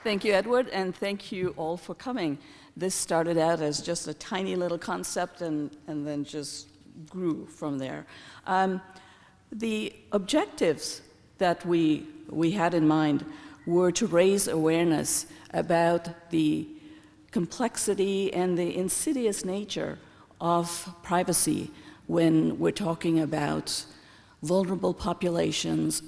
Thank you, Edward, and thank you all for coming. This started out as just a tiny little concept and then just grew from there. The objectives that we had in mind were to raise awareness about the complexity and the insidious nature of privacy when we're talking about vulnerable populations,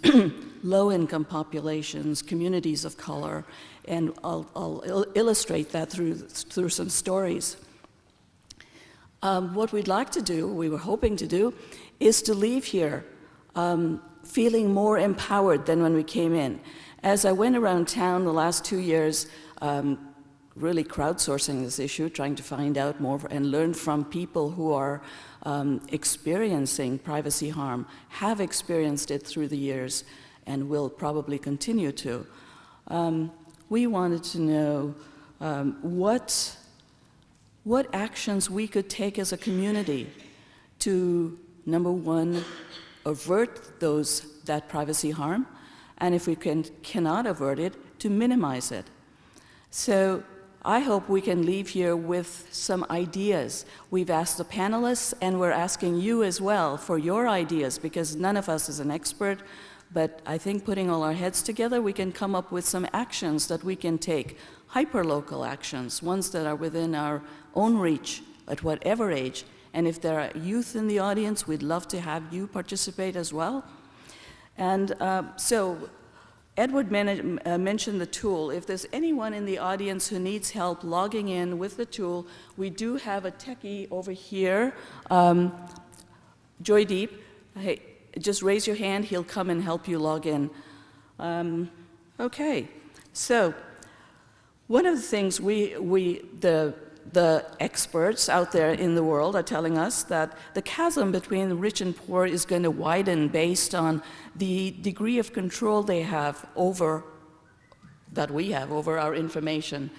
low-income populations, communities of color, and I'll illustrate that through some stories. What we'd like to do, we were hoping to do, is to leave here feeling more empowered than when we came in. As I went around town the last 2 years, really crowdsourcing this issue, trying to find out more and learn from people who are experiencing privacy harm, have experienced it through the years, and will probably continue to. We wanted to know what actions we could take as a community to, number one, avert that privacy harm, and if we cannot avert it, to minimize it. So I hope we can leave here with some ideas. We've asked the panelists, and we're asking you as well for your ideas, because none of us is an expert, but I think putting all our heads together, we can come up with some actions that we can take, hyper-local actions, ones that are within our own reach at whatever age. And if there are youth in the audience, we'd love to have you participate as well. And so Edward mentioned the tool. If there's anyone in the audience who needs help logging in with the tool, we do have a techie over here, Joydeep. Hey, just raise your hand, he'll come and help you log in. Okay, so one of the things the experts out there in the world are telling us that the chasm between the rich and poor is going to widen based on the degree of control they have that we have over our information.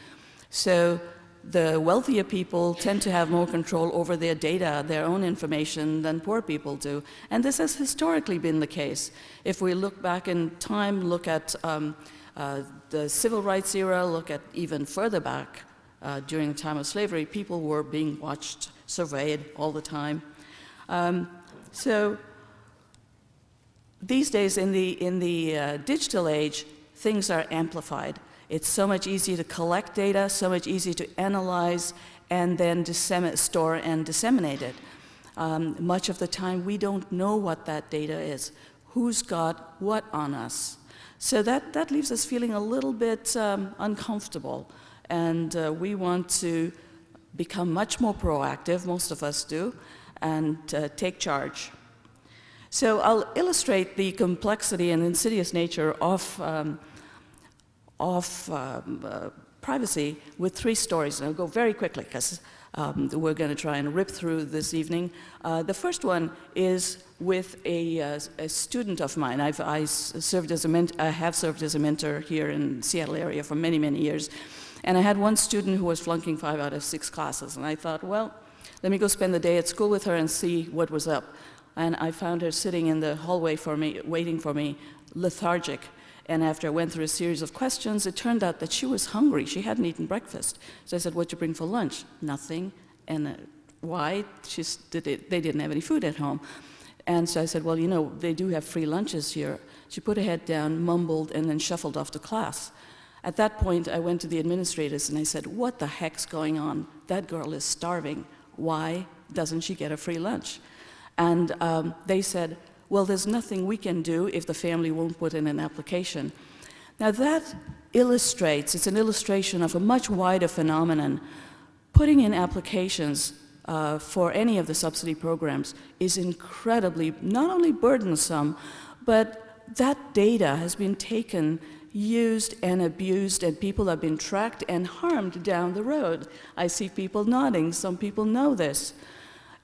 So the wealthier people tend to have more control over their data, their own information, than poor people do. And this has historically been the case. If we look back in time, look at the civil rights era, look at even further back, during the time of slavery, people were being watched, surveyed all the time. So these days in the digital age, things are amplified. It's so much easier to collect data, so much easier to analyze, and then store and disseminate it. Much of the time, we don't know what that data is, who's got what on us. So that leaves us feeling a little bit uncomfortable. And we want to become much more proactive, most of us do, and take charge. So I'll illustrate the complexity and insidious nature of privacy with 3 stories. And I'll go very quickly because we're going to try and rip through this evening. The first one is with a student of mine. I have served as a mentor here in the Seattle area for many, many years. And I had one student who was flunking 5 out of 6 classes. And I thought, well, let me go spend the day at school with her and see what was up. And I found her sitting in the hallway for me, waiting for me, lethargic. And after I went through a series of questions, it turned out that she was hungry. She hadn't eaten breakfast. So I said, what'd you bring for lunch? Nothing. And why? They didn't have any food at home. And so I said, well, you know, they do have free lunches here. She put her head down, mumbled, and then shuffled off to class. At that point, I went to the administrators and I said, what the heck's going on? That girl is starving. Why doesn't she get a free lunch? And they said, well, there's nothing we can do if the family won't put in an application. Now that illustrates, it's an illustration of a much wider phenomenon. Putting in applications for any of the subsidy programs is incredibly, not only burdensome, but that data has been taken, used and abused, and people have been tracked and harmed down the road. I see people nodding. Some people know this.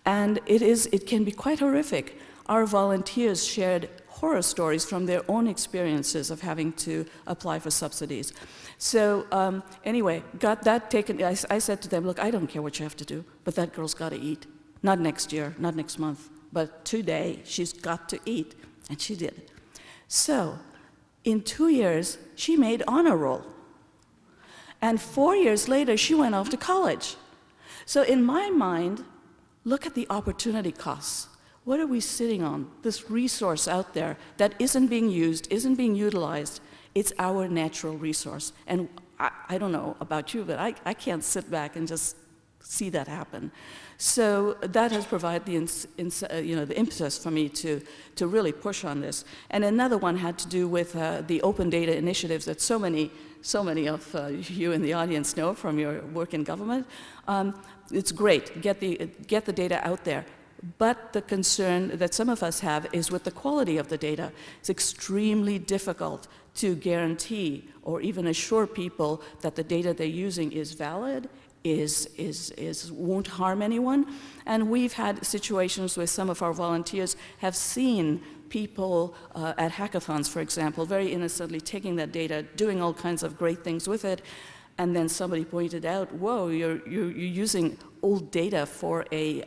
And it can be quite horrific. Our volunteers shared horror stories from their own experiences of having to apply for subsidies. So anyway, got that taken. I said to them, look, I don't care what you have to do, but that girl's got to eat. Not next year, not next month, but today she's got to eat. And she did. So in 2 years, she made honor roll. And 4 years later, she went off to college. So in my mind, look at the opportunity costs. What are we sitting on? This resource out there that isn't being used, isn't being utilized. It's our natural resource. And I don't know about you, but I can't sit back and just see that happen. So that has provided the impetus for me to really push on this. And another one had to do with the open data initiatives that so many of you in the audience know from your work in government. It's great, get the data out there. But the concern that some of us have is with the quality of the data. It's extremely difficult to guarantee or even assure people that the data they're using is valid, won't harm anyone. And we've had situations where some of our volunteers have seen people at hackathons, for example, very innocently taking that data, doing all kinds of great things with it, and then somebody pointed out, whoa, you're using old data for a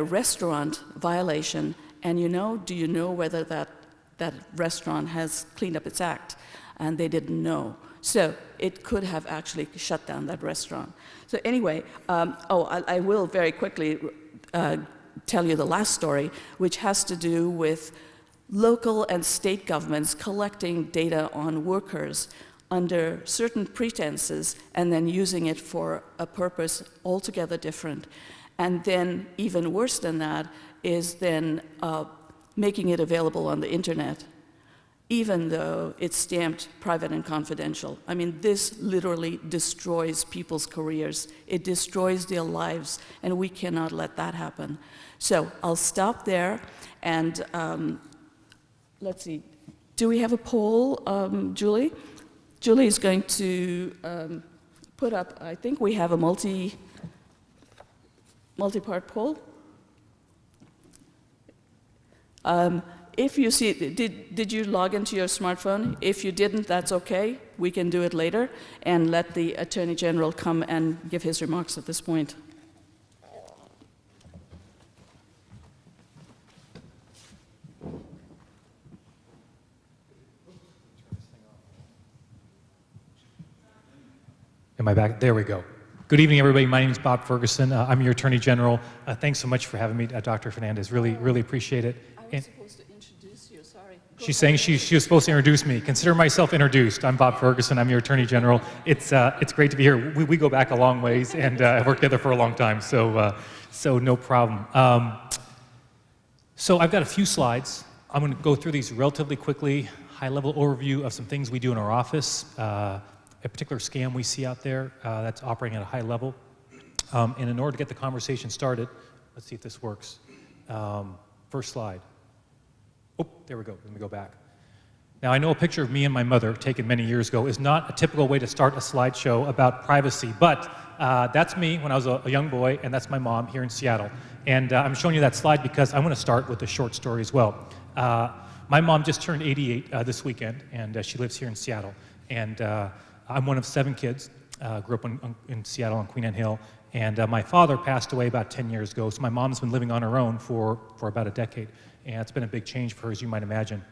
restaurant violation, and do you know whether that restaurant has cleaned up its act? And they didn't know. So it could have actually shut down that restaurant. So anyway, I will very quickly tell you the last story, which has to do with local and state governments collecting data on workers under certain pretenses and then using it for a purpose altogether different. And then even worse than that is then making it available on the internet, even though it's stamped private and confidential. I mean, this literally destroys people's careers. It destroys their lives, and we cannot let that happen. So I'll stop there, and let's see. Do we have a poll, Julie? Julie is going to put up, I think we have a multi-part poll. If you see, did you log into your smartphone? If you didn't, that's okay. We can do it later and let the Attorney General come and give his remarks at this point. Am I back? There we go. Good evening, everybody. My name is Bob Ferguson. I'm your Attorney General. Thanks so much for having me, Dr. Fernandez. Really appreciate it. I was supposed to introduce you, sorry. She's saying she was supposed to introduce me. Consider myself introduced. I'm Bob Ferguson. I'm your Attorney General. It's great to be here. We go back a long ways, and I've worked together for a long time, so no problem. So I've got a few slides. I'm going to go through these relatively quickly, high-level overview of some things we do in our office, a particular scam we see out there that's operating at a high level. And in order to get the conversation started, let's see if this works. First slide. Oh, there we go. Let me go back. Now, I know a picture of me and my mother taken many years ago is not a typical way to start a slideshow about privacy, but that's me when I was a young boy, and that's my mom here in Seattle. And I'm showing you that slide because I want to start with a short story as well. My mom just turned 88 this weekend, and she lives here in Seattle. And I'm one of 7 kids, grew up in Seattle on Queen Anne Hill, and my father passed away about 10 years ago, so my mom's been living on her own for about a decade, and it's been a big change for her, as you might imagine.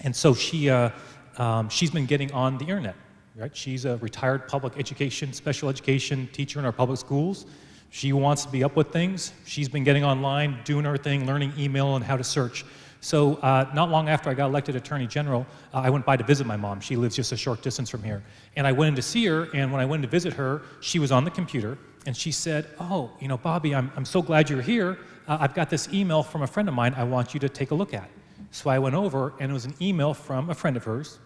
And so she's been getting on the internet, right? She's a retired public education, special education teacher in our public schools. She wants to be up with things. She's been getting online, doing her thing, learning email and how to search. So not long after I got elected Attorney General, I went by to visit my mom. She lives just a short distance from here. And I went in to see her, and when I went in to visit her, she was on the computer, and she said, oh, Bobby, I'm so glad you're here. I've got this email from a friend of mine I want you to take a look at. So I went over, and it was an email from a friend of hers.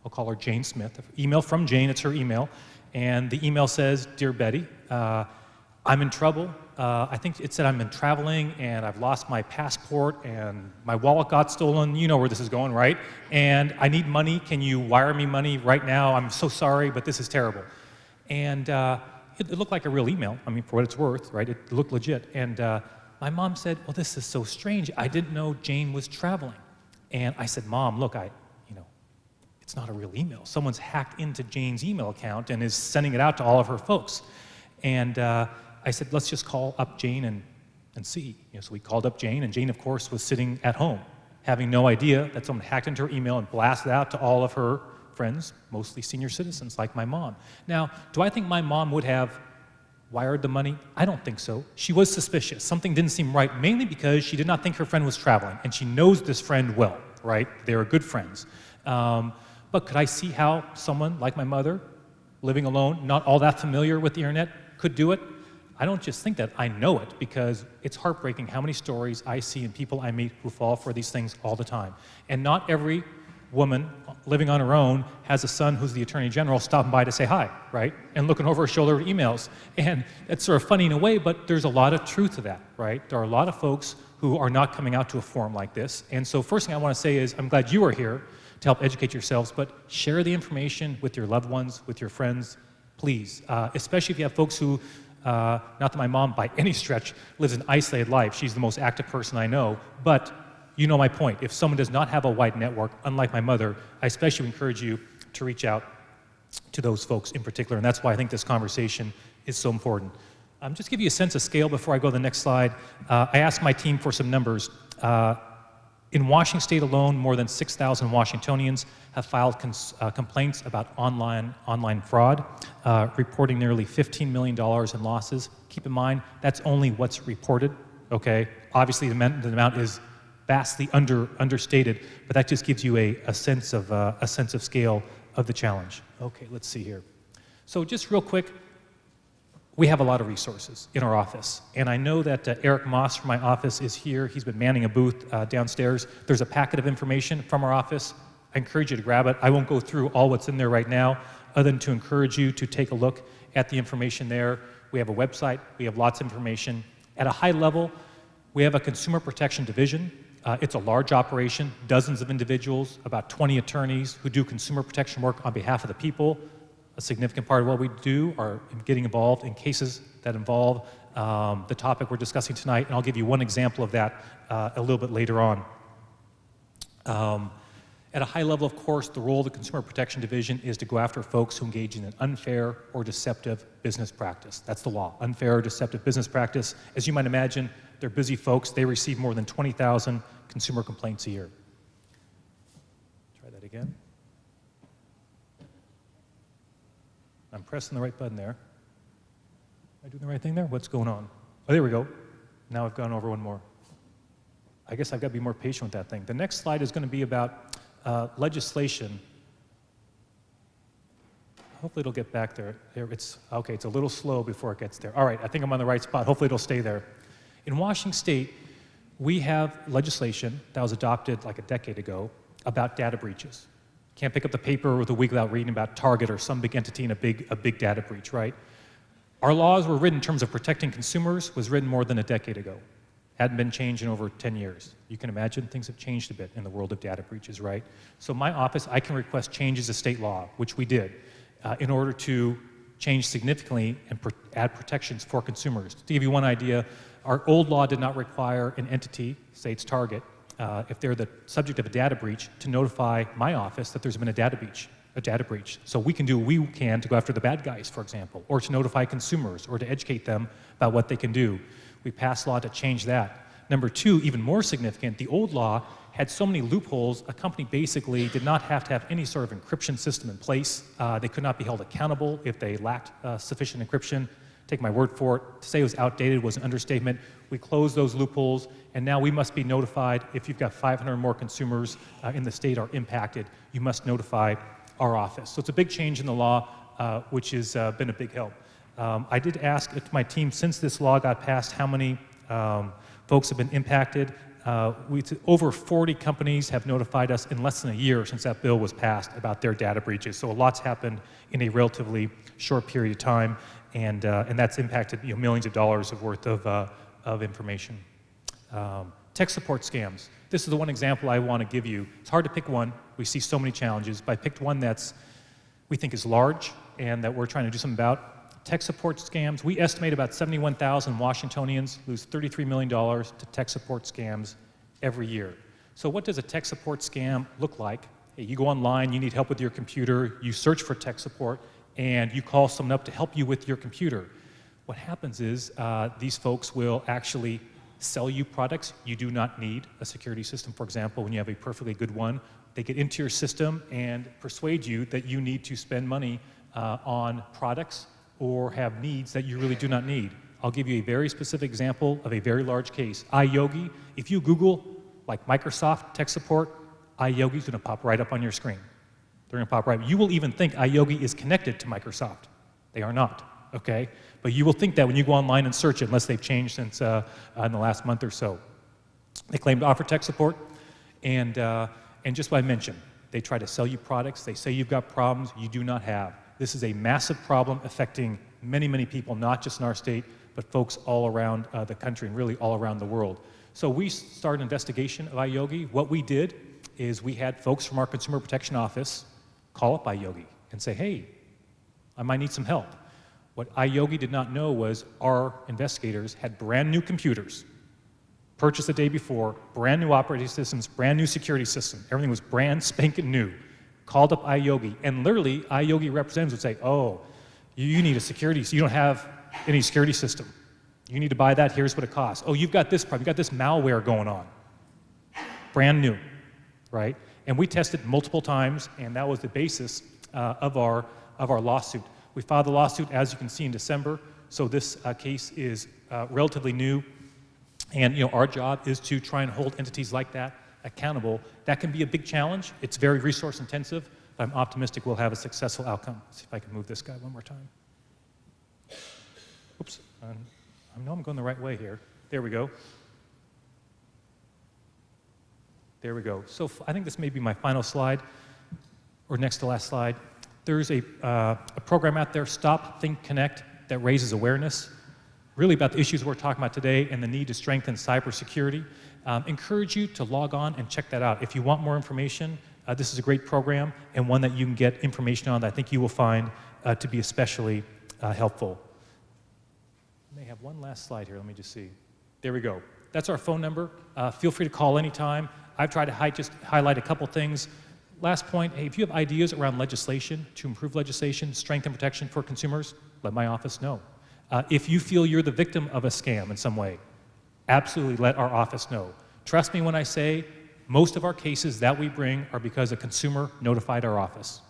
I'll call her Jane Smith. Email from Jane, it's her email. And the email says, Dear Betty, I'm in trouble. I think it said I'm been traveling and I've lost my passport and my wallet got stolen. You know where this is going, right? And I need money. Can you wire me money right now? I'm so sorry, but this is terrible. And it looked like a real email. I mean, for what it's worth, right? It looked legit. And my mom said, well, this is so strange. I didn't know Jane was traveling. And I said, Mom, look, it's not a real email. Someone's hacked into Jane's email account and is sending it out to all of her folks. And I said, let's just call up Jane and see. So we called up Jane, and Jane, of course, was sitting at home, having no idea that someone hacked into her email and blasted out to all of her friends, mostly senior citizens like my mom. Now, do I think my mom would have wired the money? I don't think so. She was suspicious. Something didn't seem right, mainly because she did not think her friend was traveling, and she knows this friend well, right? They are good friends. But could I see how someone like my mother, living alone, not all that familiar with the internet, could do it? I don't just think that, I know it, because it's heartbreaking how many stories I see and people I meet who fall for these things all the time. And not every woman living on her own has a son who's the Attorney General stopping by to say hi, right? And looking over her shoulder at emails. And it's sort of funny in a way, but there's a lot of truth to that, right? There are a lot of folks who are not coming out to a forum like this. And so first thing I want to say is I'm glad you are here to help educate yourselves, but share the information with your loved ones, with your friends, please. Especially if you have folks who, not that my mom by any stretch lives an isolated life. She's the most active person I know, but you know my point. If someone does not have a wide network, unlike my mother, I especially encourage you to reach out to those folks in particular, and that's why I think this conversation is so important. Just to give you a sense of scale before I go to the next slide, I asked my team for some numbers. In Washington State alone, more than 6,000 Washingtonians have filed complaints about online fraud, reporting nearly $15 million in losses. Keep in mind, that's only what's reported, okay? Obviously, the amount is vastly understated, but that just gives you a sense of scale of the challenge. Okay, let's see here. So just real quick, we have a lot of resources in our office, and I know that Eric Moss from my office is here. He's been manning a booth downstairs. There's a packet of information from our office. I encourage you to grab it. I won't go through all what's in there right now, other than to encourage you to take a look at the information there. We have a website. We have lots of information. At a high level, we have a consumer protection division. It's a large operation, dozens of individuals, about 20 attorneys who do consumer protection work on behalf of the people. A significant part of what we do are getting involved in cases that involve the topic we're discussing tonight, and I'll give you one example of that a little bit later on. At a high level, of course, the role of the Consumer Protection Division is to go after folks who engage in an unfair or deceptive business practice. That's the law, unfair or deceptive business practice. As you might imagine, they're busy folks. They receive more than 20,000 consumer complaints a year. Try that again. I'm pressing the right button there. Am I doing the right thing there? What's going on? Oh, there we go. Now I've gone over one more. I guess I've got to be more patient with that thing. The next slide is going to be about legislation. Hopefully it'll get back there. It's a little slow before it gets there. All right, I think I'm on the right spot. Hopefully it'll stay there. In Washington State, we have legislation that was adopted like a decade ago about data breaches. Can't pick up the paper with a week without reading about Target or some big entity in a big data breach, right? Our laws were written in terms of protecting consumers, was written more than a decade ago. Hadn't been changed in over 10 years. You can imagine things have changed a bit in the world of data breaches, right? So my office, I can request changes to state law, which we did, in order to change significantly and add protections for consumers. To give you one idea, our old law did not require an entity, say it's Target, if they're the subject of a data breach, to notify my office that there's been a data breach. So we can do what we can to go after the bad guys, for example, or to notify consumers, or to educate them about what they can do. We passed law to change that. Number two, even more significant, the old law had so many loopholes, a company basically did not have to have any sort of encryption system in place. They could not be held accountable if they lacked sufficient encryption. Take my word for it, to say it was outdated was an understatement. We closed those loopholes, and now we must be notified if you've got 500 or more consumers in the state are impacted, you must notify our office. So it's a big change in the law, which has been a big help. I did ask my team, since this law got passed, how many folks have been impacted. Over 40 companies have notified us in less than a year since that bill was passed about their data breaches. So a lot's happened in a relatively short period of time, and that's impacted millions of dollars worth of information. Tech support scams. This is the one example I want to give you. It's hard to pick one. We see so many challenges, but I picked one that's we think is large and that we're trying to do something about. Tech support scams. We estimate about 71,000 Washingtonians lose $33 million to tech support scams every year. So what does a tech support scam look like? Hey, you go online, you need help with your computer, you search for tech support, and you call someone up to help you with your computer. What happens is these folks will actually sell you products. You do not need a security system. For example, when you have a perfectly good one, they get into your system and persuade you that you need to spend money on products or have needs that you really do not need. I'll give you a very specific example of a very large case. iYogi, if you Google like Microsoft tech support, iYogi is going to pop right up on your screen. They're going to pop right. You will even think iYogi is connected to Microsoft. They are not, okay? But you will think that when you go online and search it, unless they've changed since in the last month or so. They claim to offer tech support, and just what I mentioned, they try to sell you products. They say you've got problems you do not have. This is a massive problem affecting many, many people, not just in our state, but folks all around the country and really all around the world. So we started an investigation of iYogi. What we did is we had folks from our Consumer Protection Office call up iYogi and say, hey, I might need some help. What iYogi did not know was our investigators had brand new computers, purchased the day before, brand new operating systems, brand new security system. Everything was brand spanking new. Called up iYogi, and literally iYogi representatives would say, oh, you need a security, so you don't have any security system. You need to buy that, here's what it costs. Oh, you've got this problem, you've got this malware going on. Brand new, right? And we tested multiple times, and that was the basis of our lawsuit. We filed the lawsuit, as you can see, in December, so this case is relatively new, and our job is to try and hold entities like that accountable. That can be a big challenge. It's very resource intensive, but I'm optimistic we'll have a successful outcome. Let's see if I can move this guy one more time. Oops, I know I'm going the right way here. There we go. There we go. So I think this may be my final slide, or next to last slide. There's a program out there, Stop, Think, Connect, that raises awareness, really about the issues we're talking about today and the need to strengthen cybersecurity. Encourage you to log on and check that out. If you want more information, this is a great program and one that you can get information on that I think you will find to be especially helpful. I may have one last slide here. Let me just see. There we go. That's our phone number. Feel free to call anytime. I've tried to just highlight a couple things. Last point, hey, if you have ideas around legislation to improve legislation, strengthen protection for consumers, let my office know. If you feel you're the victim of a scam in some way, absolutely let our office know. Trust me when I say most of our cases that we bring are because a consumer notified our office.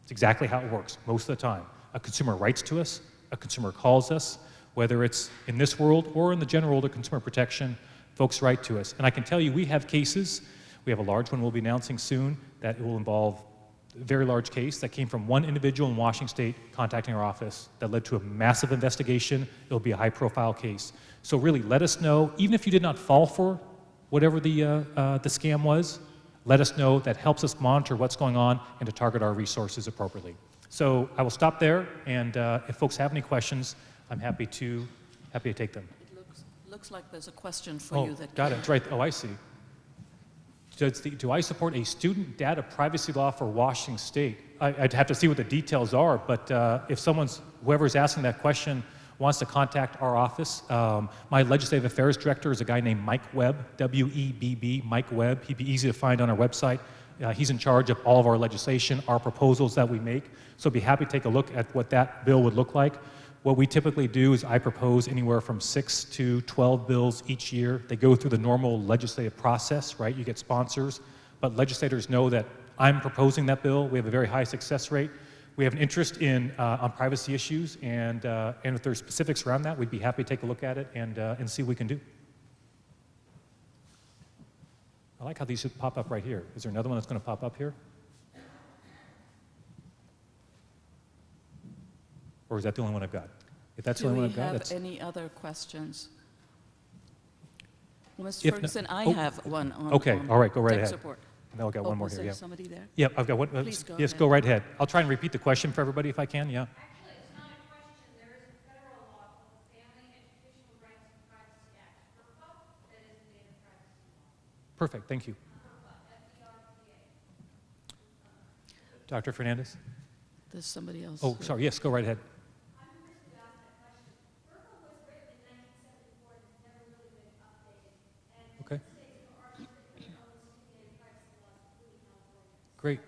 It's exactly how it works most of the time. A consumer writes to us, a consumer calls us, whether it's in this world or in the general world of consumer protection, folks write to us. And I can tell you we have cases, we have a large one we'll be announcing soon that will involve a very large case that came from one individual in Washington State contacting our office that led to a massive investigation. It'll be a high-profile case. So really, let us know, even if you did not fall for whatever the scam was, let us know. That helps us monitor what's going on and to target our resources appropriately. So I will stop there, and if folks have any questions, I'm happy to take them. It looks like there's a question for you. That Got it. It's right. Oh, I see. Do I support a student data privacy law for Washington State? I'd have to see what the details are, but if whoever's asking that question wants to contact our office, my legislative affairs director is a guy named Mike Webb, W-E-B-B, Mike Webb. He'd be easy to find on our website. He's in charge of all of our legislation, our proposals that we make, so I'd be happy to take a look at what that bill would look like. What we typically do is I propose anywhere from 6 to 12 bills each year. They go through the normal legislative process, right? You get sponsors, but legislators know that I'm proposing that bill. We have a very high success rate. We have an interest on privacy issues, and if there's specifics around that, we'd be happy to take a look at it and see what we can do. I like how these should pop up right here. Is there another one that's going to pop up here? Or is that the only one I've got? If that's the only one I've got, do we have any other questions? Well, Mr. Ferguson, I have one on okay, all right, go right tech ahead. support. And then I've got one more is here, there yeah. somebody there? Yeah, I've got one. Please go yes, ahead. go right ahead. I'll try and repeat the question for everybody if I can, yeah. Actually, it's not a question. There is a federal law called the Family Educational Rights and Privacy Act, FERPA, that is a data privacy law. Perfect, thank you. FERPA. Dr. Fernandez? There's somebody else. Oh, sorry, yes, go right ahead. I'm curious to ask that question. FERPA was written in 1974 and has never really been updated. And Okay. the states are certain data privacy laws, including California. Great.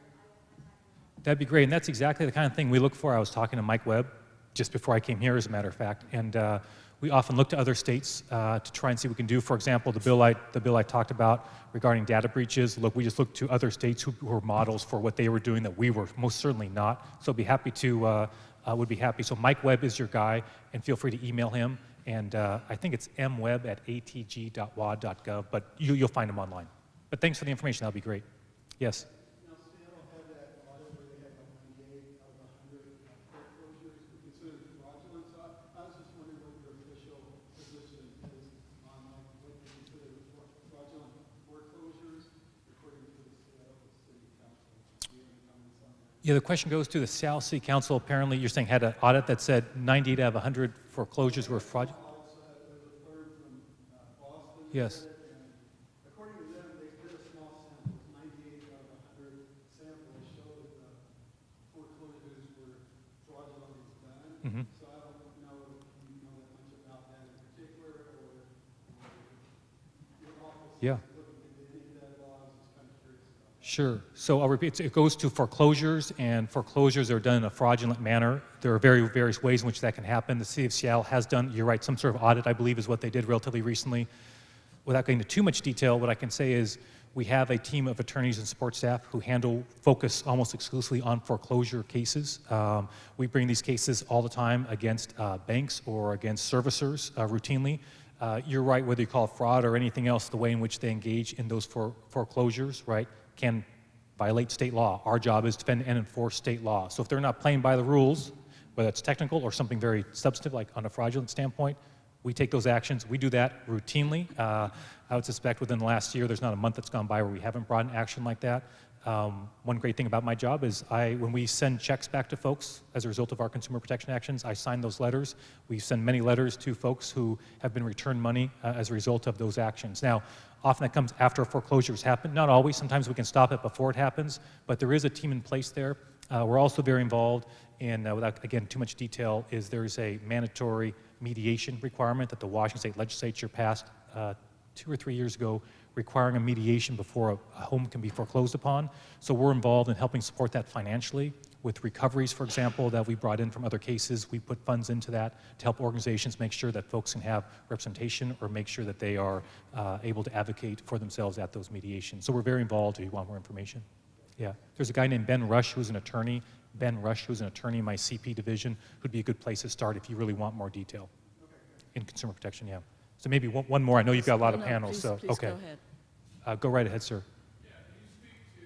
That'd be great, and that's exactly the kind of thing we look for. I was talking to Mike Webb, just before I came here, as a matter of fact. And we often look to other states to try and see what we can do. For example, the bill I talked about regarding data breaches. Look, we just looked to other states who were models for what they were doing that we were most certainly not. So I'd be happy to, would be happy. So Mike Webb is your guy, and feel free to email him. And I think it's mweb@atg.wad.gov, but you'll find him online. But thanks for the information. That'll be great. Yes. Now, Seattle had that audit where they had like 98 out of 100 foreclosures were considered fraudulent. So I was just wondering what your official position is on like what you consider fraudulent foreclosures according to the Seattle City Council. Do you have any comments on that? Yeah, the question goes to the Seattle City Council. Apparently, you're saying had an audit that said 98 out of 100 foreclosures were fraudulent. Also, there's a firm from Boston. Yes. According to them, they did a small sample, 98 out of 100 samples showed that the foreclosures were fraudulently done. Mhm. So I don't know if you know that much about that in particular, or your office Yeah. is looking into any of that law. I was just kind of curious about that. Sure. So I'll repeat. It goes to foreclosures, and foreclosures are done in a fraudulent manner. There are various ways in which that can happen. The City of Seattle has done, you're right, some sort of audit, I believe, is what they did relatively recently. Without going into too much detail, what I can say is we have a team of attorneys and support staff who focus almost exclusively on foreclosure cases. We bring these cases all the time against banks or against servicers routinely. You're right, whether you call it fraud or anything else, the way in which they engage in those foreclosures, right, can violate state law. Our job is to defend and enforce state law. So if they're not playing by the rules, whether it's technical or something very substantive, like on a fraudulent standpoint, we take those actions. We do that routinely. I would suspect within the last year, there's not a month that's gone by where we haven't brought an action like that. One great thing about my job is when we send checks back to folks as a result of our consumer protection actions, I sign those letters. We send many letters to folks who have been returned money as a result of those actions. Now, often that comes after foreclosures happen. Not always. Sometimes we can stop it before it happens, but there is a team in place there. We're also very involved in, without, again, too much detail, there's a mandatory mediation requirement that the Washington State Legislature passed 2 or 3 years ago, requiring a mediation before a home can be foreclosed upon. So we're involved in helping support that financially with recoveries, for example, that we brought in from other cases. We put funds into that to help organizations make sure that folks can have representation or make sure that they are able to advocate for themselves at those mediations. So we're very involved if you want more information. Yeah, there's a guy named Ben Rush who's an attorney. Ben Rush, who's an attorney in my CP division, who'd be a good place to start if you really want more detail in consumer protection, yeah. So maybe one more. I know you've got a lot of panels, please, so please okay. Go ahead. Go right ahead, sir. Yeah, can you speak to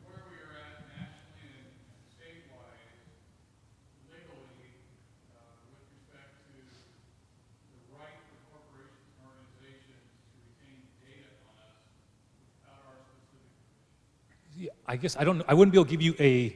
where we are at nationally and statewide legally with respect to the right for corporations and organizations to retain data on us without our specific permission? Yeah, I guess I wouldn't be able to give you a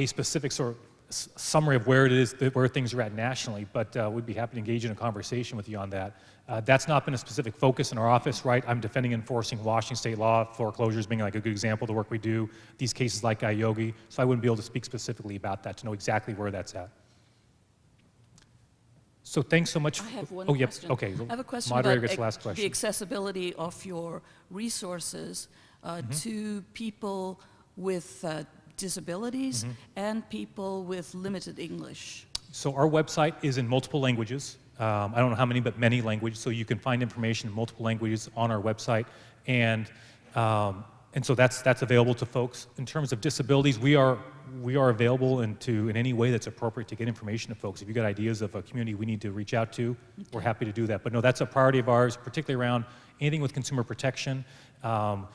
specific sort of summary of where it is, where things are at nationally, but we'd be happy to engage in a conversation with you on that. That's not been a specific focus in our office, right? I'm defending and enforcing Washington state law, foreclosures being like a good example of the work we do, these cases like Yogi, so I wouldn't be able to speak specifically about that to know exactly where that's at. So thanks so much. I have one oh, yep. question. Okay. I have a question Moderator about gets the last question. the accessibility of your resources to people with disabilities and people with limited English. So our website is in multiple languages. I don't know how many, but many languages. So you can find information in multiple languages on our website, and so that's available to folks. In terms of disabilities, we are available in any way that's appropriate to get information to folks. If you've got ideas of a community we need to reach out to, we're happy to do that. But no, that's a priority of ours, particularly around anything with consumer protection. And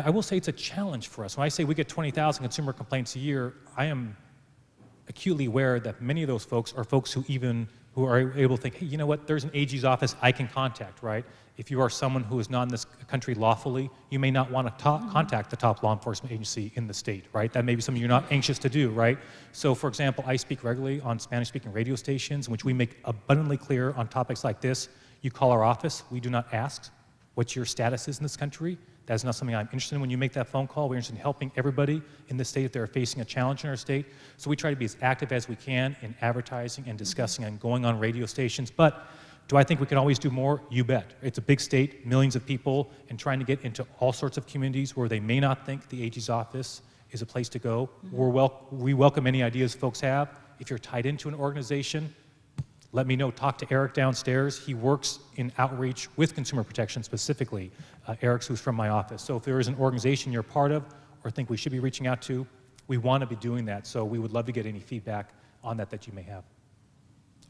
I will say it's a challenge for us. When I say we get 20,000 consumer complaints a year, I am acutely aware that many of those folks are folks who are able to think, hey, you know what, there's an AG's office I can contact, right? If you are someone who is not in this country lawfully, you may not want to contact the top law enforcement agency in the state, right? That may be something you're not anxious to do, right? So for example, I speak regularly on Spanish-speaking radio stations in which we make abundantly clear on topics like this. You call our office, we do not ask what your status is in this country. That's not something I'm interested in when you make that phone call. We're interested in helping everybody in the state if they're facing a challenge in our state. So we try to be as active as we can in advertising and discussing and going on radio stations. But do I think we can always do more? You bet. It's a big state, millions of people, and trying to get into all sorts of communities where they may not think the AG's office is a place to go. We welcome any ideas folks have. If you're tied into an organization, let me know. Talk to Eric downstairs. He works in outreach with consumer protection specifically. Eric's who's from my office. So if there is an organization you're part of or think we should be reaching out to, we want to be doing that. So we would love to get any feedback on that you may have.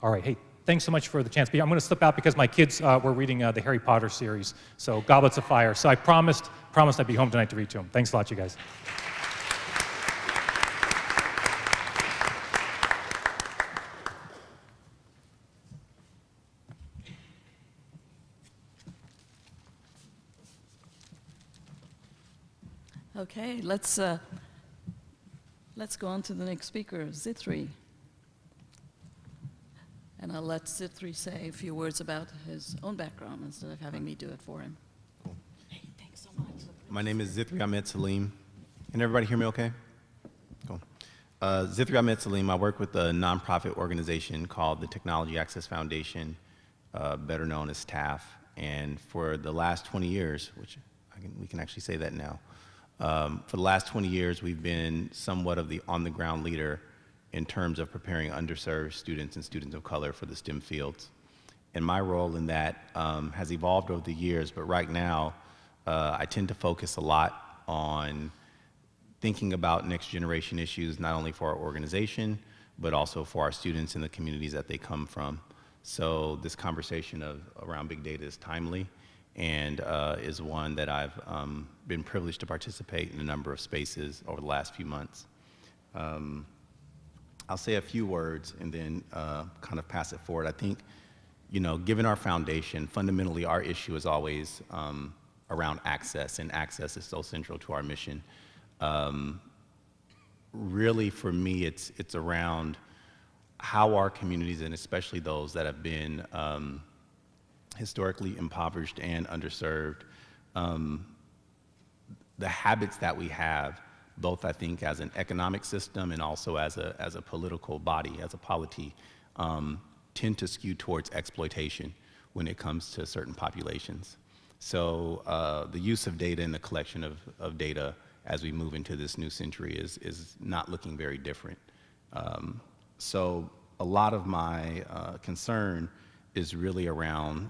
All right, hey, thanks so much for the chance to be here. I'm going to slip out because my kids were reading the Harry Potter series, so Goblets of Fire. So I promised I'd be home tonight to read to them. Thanks a lot, you guys. Okay, let's go on to the next speaker, Zithri. And I'll let Zithri say a few words about his own background instead of having me do it for him. Cool. Hey, thanks so much. My name is Zithri Ahmed Salim. Can everybody hear me okay? Cool. Zithri Ahmed Salim, I work with a nonprofit organization called the Technology Access Foundation, better known as TAF. And for the last 20 years, which we can actually say that now, for the last 20 years, we've been somewhat of the on-the-ground leader in terms of preparing underserved students and students of color for the STEM fields. And my role in that has evolved over the years, but right now, I tend to focus a lot on thinking about next generation issues, not only for our organization, but also for our students and the communities that they come from. So this conversation around big data is timely and is one that I've been privileged to participate in a number of spaces over the last few months. I'll say a few words and then kind of pass it forward. I think, given our foundation, fundamentally our issue is always around access, and access is so central to our mission. Really, for me, it's around how our communities, and especially those that have been historically impoverished and underserved, the habits that we have, both I think as an economic system and also as a political body, as a polity, tend to skew towards exploitation when it comes to certain populations. So the use of data and the collection of data as we move into this new century is not looking very different. So a lot of my concern is really around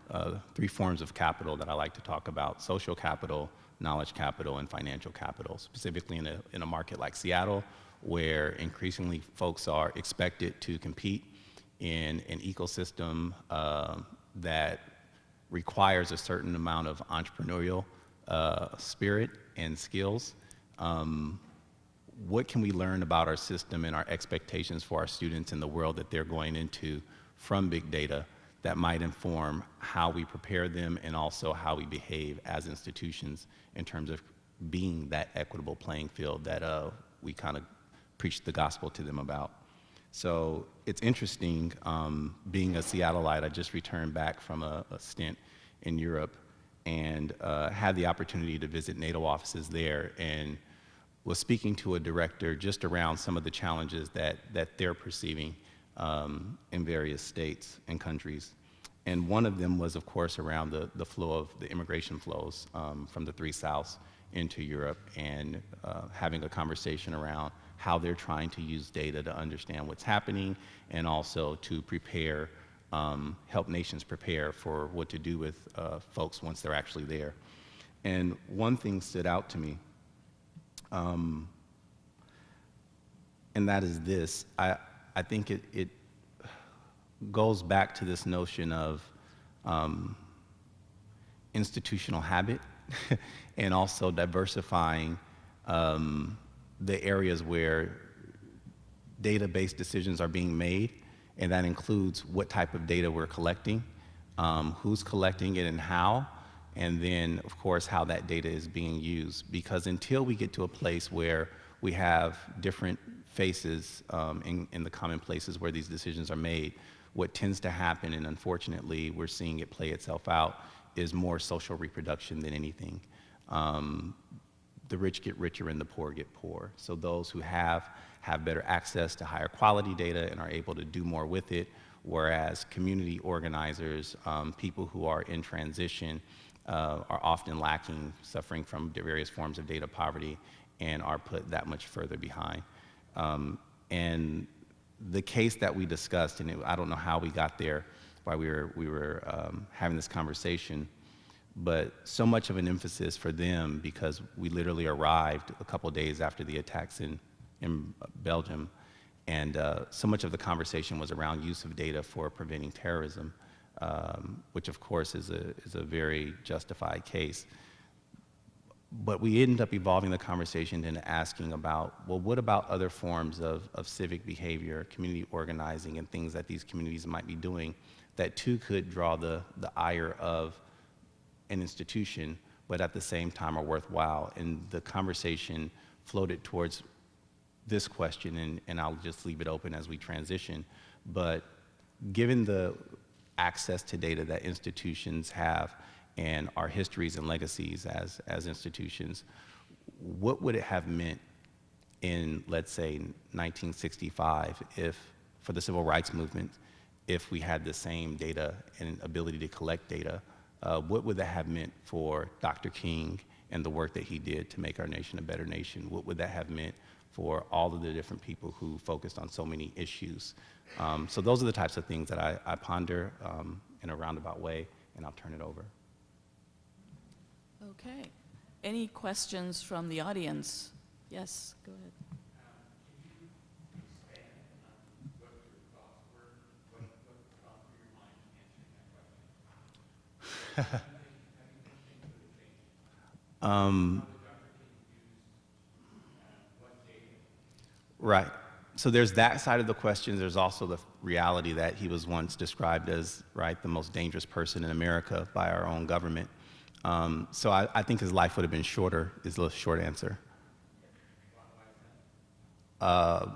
three forms of capital that I like to talk about: social capital, knowledge capital, and financial capital, specifically in a market like Seattle, where increasingly folks are expected to compete in an ecosystem that requires a certain amount of entrepreneurial spirit and skills. What can we learn about our system and our expectations for our students in the world that they're going into from big data that might inform how we prepare them and also how we behave as institutions in terms of being that equitable playing field that we kind of preach the gospel to them about. So it's interesting, being a Seattleite, I just returned back from a stint in Europe and had the opportunity to visit NATO offices there, and was speaking to a director just around some of the challenges that they're perceiving in various states and countries. And one of them was, of course, around the flow of the immigration flows from the three Souths into Europe, and having a conversation around how they're trying to use data to understand what's happening and also to prepare, help nations prepare for what to do with folks once they're actually there. And one thing stood out to me, and that is this. I think it goes back to this notion of institutional habit and also diversifying the areas where data-based decisions are being made, and that includes what type of data we're collecting, who's collecting it and how, and then, of course, how that data is being used. Because until we get to a place where we have different faces in the common places where these decisions are made, what tends to happen, and unfortunately we're seeing it play itself out, is more social reproduction than anything. The rich get richer and the poor get poor. So those who have better access to higher quality data and are able to do more with it, whereas community organizers, people who are in transition, are often lacking, suffering from various forms of data poverty, and are put that much further behind. And the case that we discussed, and I don't know how we got there while we were having this conversation, but so much of an emphasis for them, because we literally arrived a couple days after the attacks in Belgium, and so much of the conversation was around use of data for preventing terrorism, which of course is a very justified case. But we ended up evolving the conversation into asking about, well, what about other forms of civic behavior, community organizing, and things that these communities might be doing that too could draw the ire of an institution, but at the same time are worthwhile. And the conversation floated towards this question, and I'll just leave it open as we transition. But given the access to data that institutions have and our histories and legacies as institutions, what would it have meant in, let's say, 1965, if, for the civil rights movement, if we had the same data and ability to collect data? What would that have meant for Dr. King and the work that he did to make our nation a better nation? What would that have meant for all of the different people who focused on so many issues? So those are the types of things that I ponder in a roundabout way, and I'll turn it over. Okay. Any questions from the audience? Yes, go ahead. Right. So there's that side of the question. There's also the reality that he was once described as, right, the most dangerous person in America by our own government. So I think his life would have been shorter, is the short answer.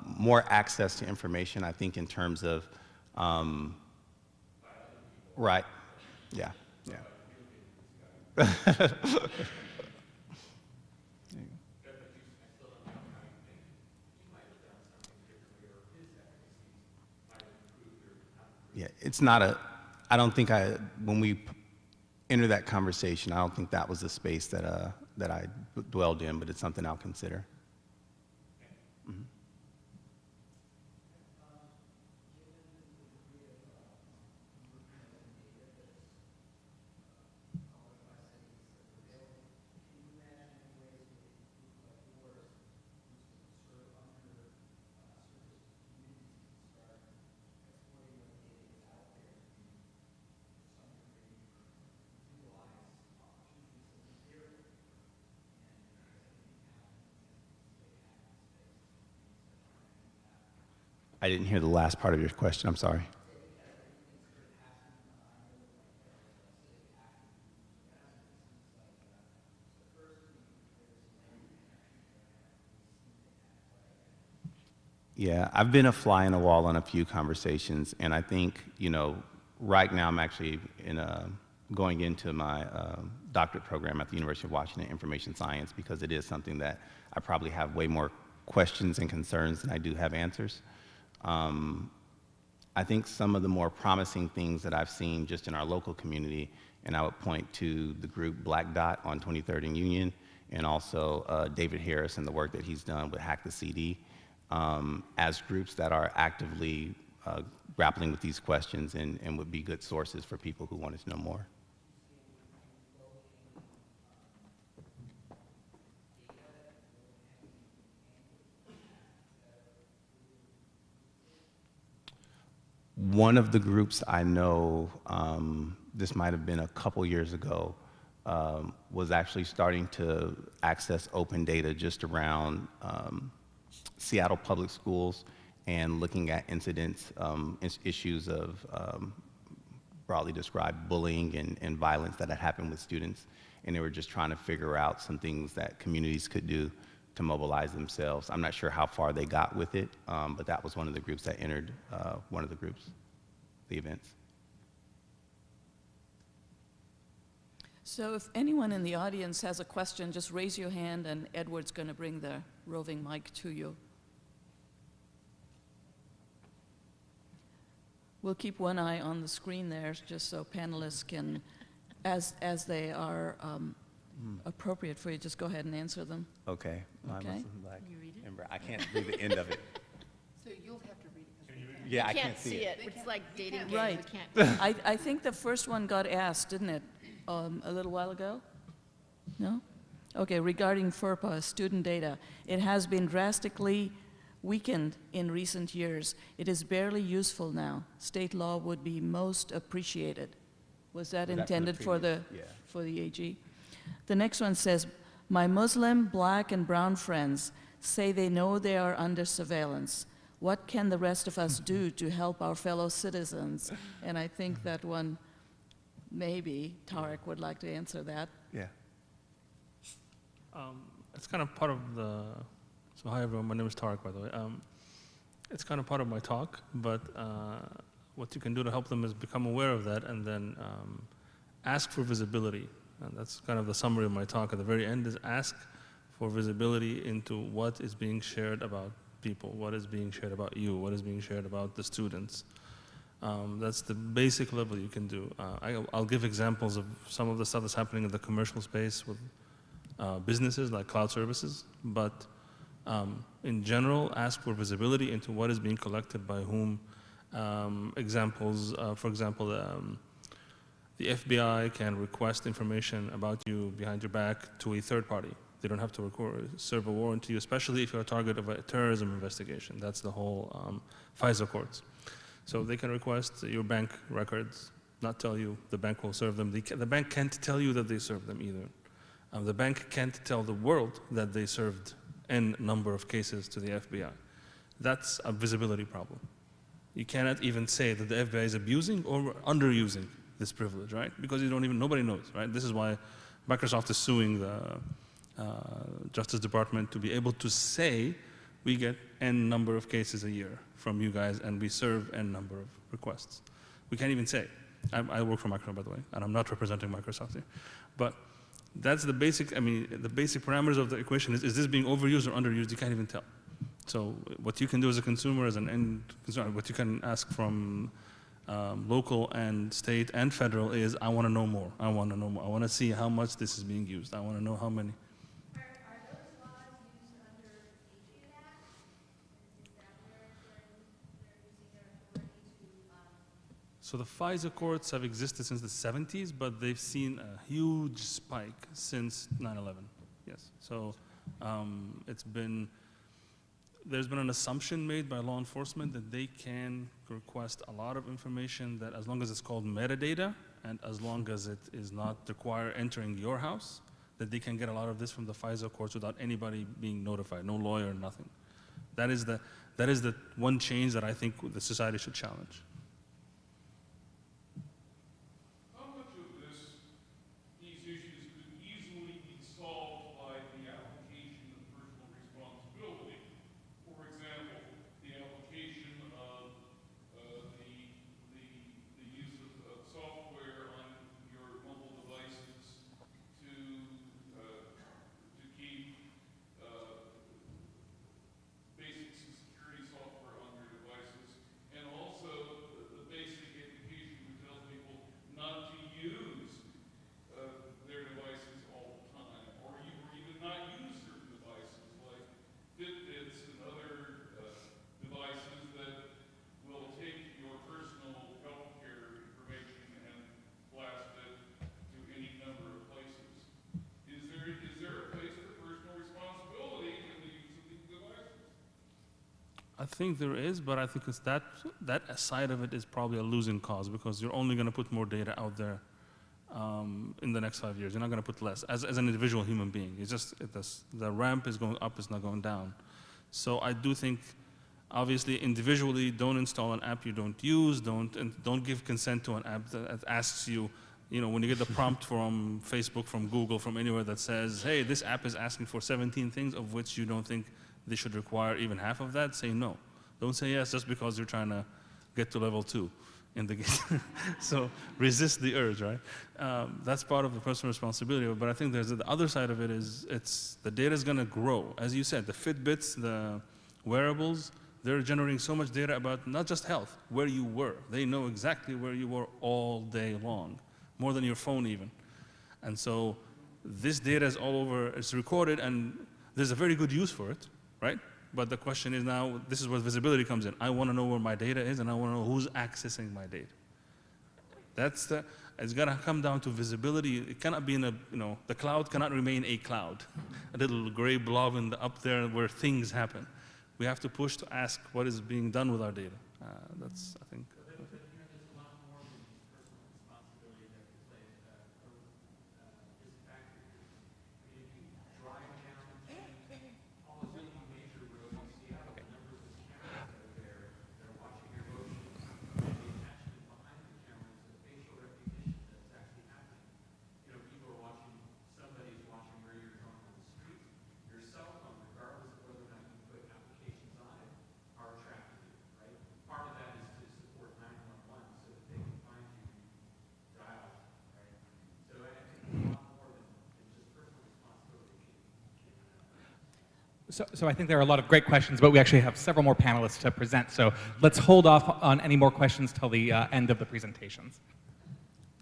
More access to information, I think, in terms of, right, yeah, yeah. Yeah, it's not I don't think when we enter that conversation, I don't think that was the space that, that I dwelled in, but it's something I'll consider. Mhm. I didn't hear the last part of your question, I'm sorry. Yeah, I've been a fly on the wall on a few conversations, and I think, right now I'm actually going into my doctorate program at the University of Washington, Information Science, because it is something that I probably have way more questions and concerns than I do have answers. I think some of the more promising things that I've seen just in our local community, and I would point to the group Black Dot on 23rd and Union, and also David Harris and the work that he's done with Hack the CD, as groups that are actively grappling with these questions and would be good sources for people who wanted to know more. One of the groups I know, this might have been a couple years ago, was actually starting to access open data just around Seattle public schools and looking at incidents, issues of broadly described bullying and violence that had happened with students. And they were just trying to figure out some things that communities could do to mobilize themselves. I'm not sure how far they got with it, but that was one of the groups that entered one of the events. So if anyone in the audience has a question, just raise your hand and Edward's going to bring the roving mic to you. We'll keep one eye on the screen there just so panelists can, as they are appropriate for you, just go ahead and answer them. Okay. Okay. Remember, I can't read the end of it. So you'll have to read it. Yeah, I We can't see it. It's like dating games. Right. We can't. I think the first one got asked, didn't it, a little while ago? No? Okay, regarding FERPA, student data, it has been drastically weakened in recent years. It is barely useful now. State law would be most appreciated. Was that Was that from the intended for the, previous- yeah. for the AG? The next one says, my Muslim, black, and brown friends say they know they are under surveillance. What can the rest of us do to help our fellow citizens? And I think that one, maybe Tarek would like to answer that. Yeah. It's kind of part of the, so hi everyone, my name is Tarek, by the way. It's kind of part of my talk, but what you can do to help them is become aware of that and then ask for visibility. And that's kind of the summary of my talk. At the very end is ask for visibility into what is being shared about people, what is being shared about you, what is being shared about the students. That's the basic level you can do. I'll give examples of some of the stuff that's happening in the commercial space with businesses like cloud services, but in general, ask for visibility into what is being collected by whom. Examples, for example, the FBI can request information about you behind your back to a third party. They don't have to serve a warrant to you, especially if you're a target of a terrorism investigation. That's the whole FISA courts. So they can request your bank records, not tell you. The bank will serve them. The bank can't tell you that they served them either. The bank can't tell the world that they served N number of cases to the FBI. That's a visibility problem. You cannot even say that the FBI is abusing or underusing this privilege, right? Because nobody knows, right? This is why Microsoft is suing the Justice Department to be able to say, we get N number of cases a year from you guys and we serve N number of requests. We can't even say. I work for Microsoft, by the way, and I'm not representing Microsoft here. But that's the basic, the basic parameters of the equation is this being overused or underused? You can't even tell. So what you can do as a consumer, as an end consumer, what you can ask from local and state and federal is, I want to know more. I want to know more. I want to see how much this is being used. I want to know how many. Are those laws used under the Patriot Act? Is that where they're using their authority to, So the FISA courts have existed since the 70s, but they've seen a huge spike since 9/11. Yes. So there's been an assumption made by law enforcement that they can request a lot of information that, as long as it's called metadata and as long as it is not require entering your house, that they can get a lot of this from the FISA courts without anybody being notified, no lawyer, nothing. That is the one change that I think the society should challenge. How much of these issues could easily be solved by the application of personal responsibility? For example, the application of the use of software on your mobile devices to keep basic security software on your devices, and also the basic education which tells people not to use their devices all the time, or even not use certain devices like Fitbits and other devices that will take your personal health care information and blast it to any number of places. Is there a place for personal responsibility in the use of these devices? I think there is, but I think it's that side of it is probably a losing cause because you're only going to put more data out there in the next 5 years. You're not going to put less as an individual human being. It's just the ramp is going up, it's not going down. So I do think, obviously, individually, don't install an app you don't use. Don't give consent to an app that asks you. When you get the prompt from Facebook, from Google, from anywhere that says, "Hey, this app is asking for 17 things of which you don't think they should require even half of that," say no. Don't say yes just because you're trying to get to level 2 in the game. So resist the urge, right? That's part of the personal responsibility. But I think there's the other side of it is the data is going to grow. As you said, the Fitbits, the wearables, they're generating so much data about not just health, where you were. They know exactly where you were all day long, more than your phone even. And so this data is all over, it's recorded, and there's a very good use for it, right? But the question is now, this is where visibility comes in. I want to know where my data is, and I want to know who's accessing my data. It's got to come down to visibility. It cannot be the cloud cannot remain a cloud, a little gray blob up there where things happen. We have to push to ask what is being done with our data. That's, I think. So I think there are a lot of great questions, but we actually have several more panelists to present. So let's hold off on any more questions till the end of the presentations.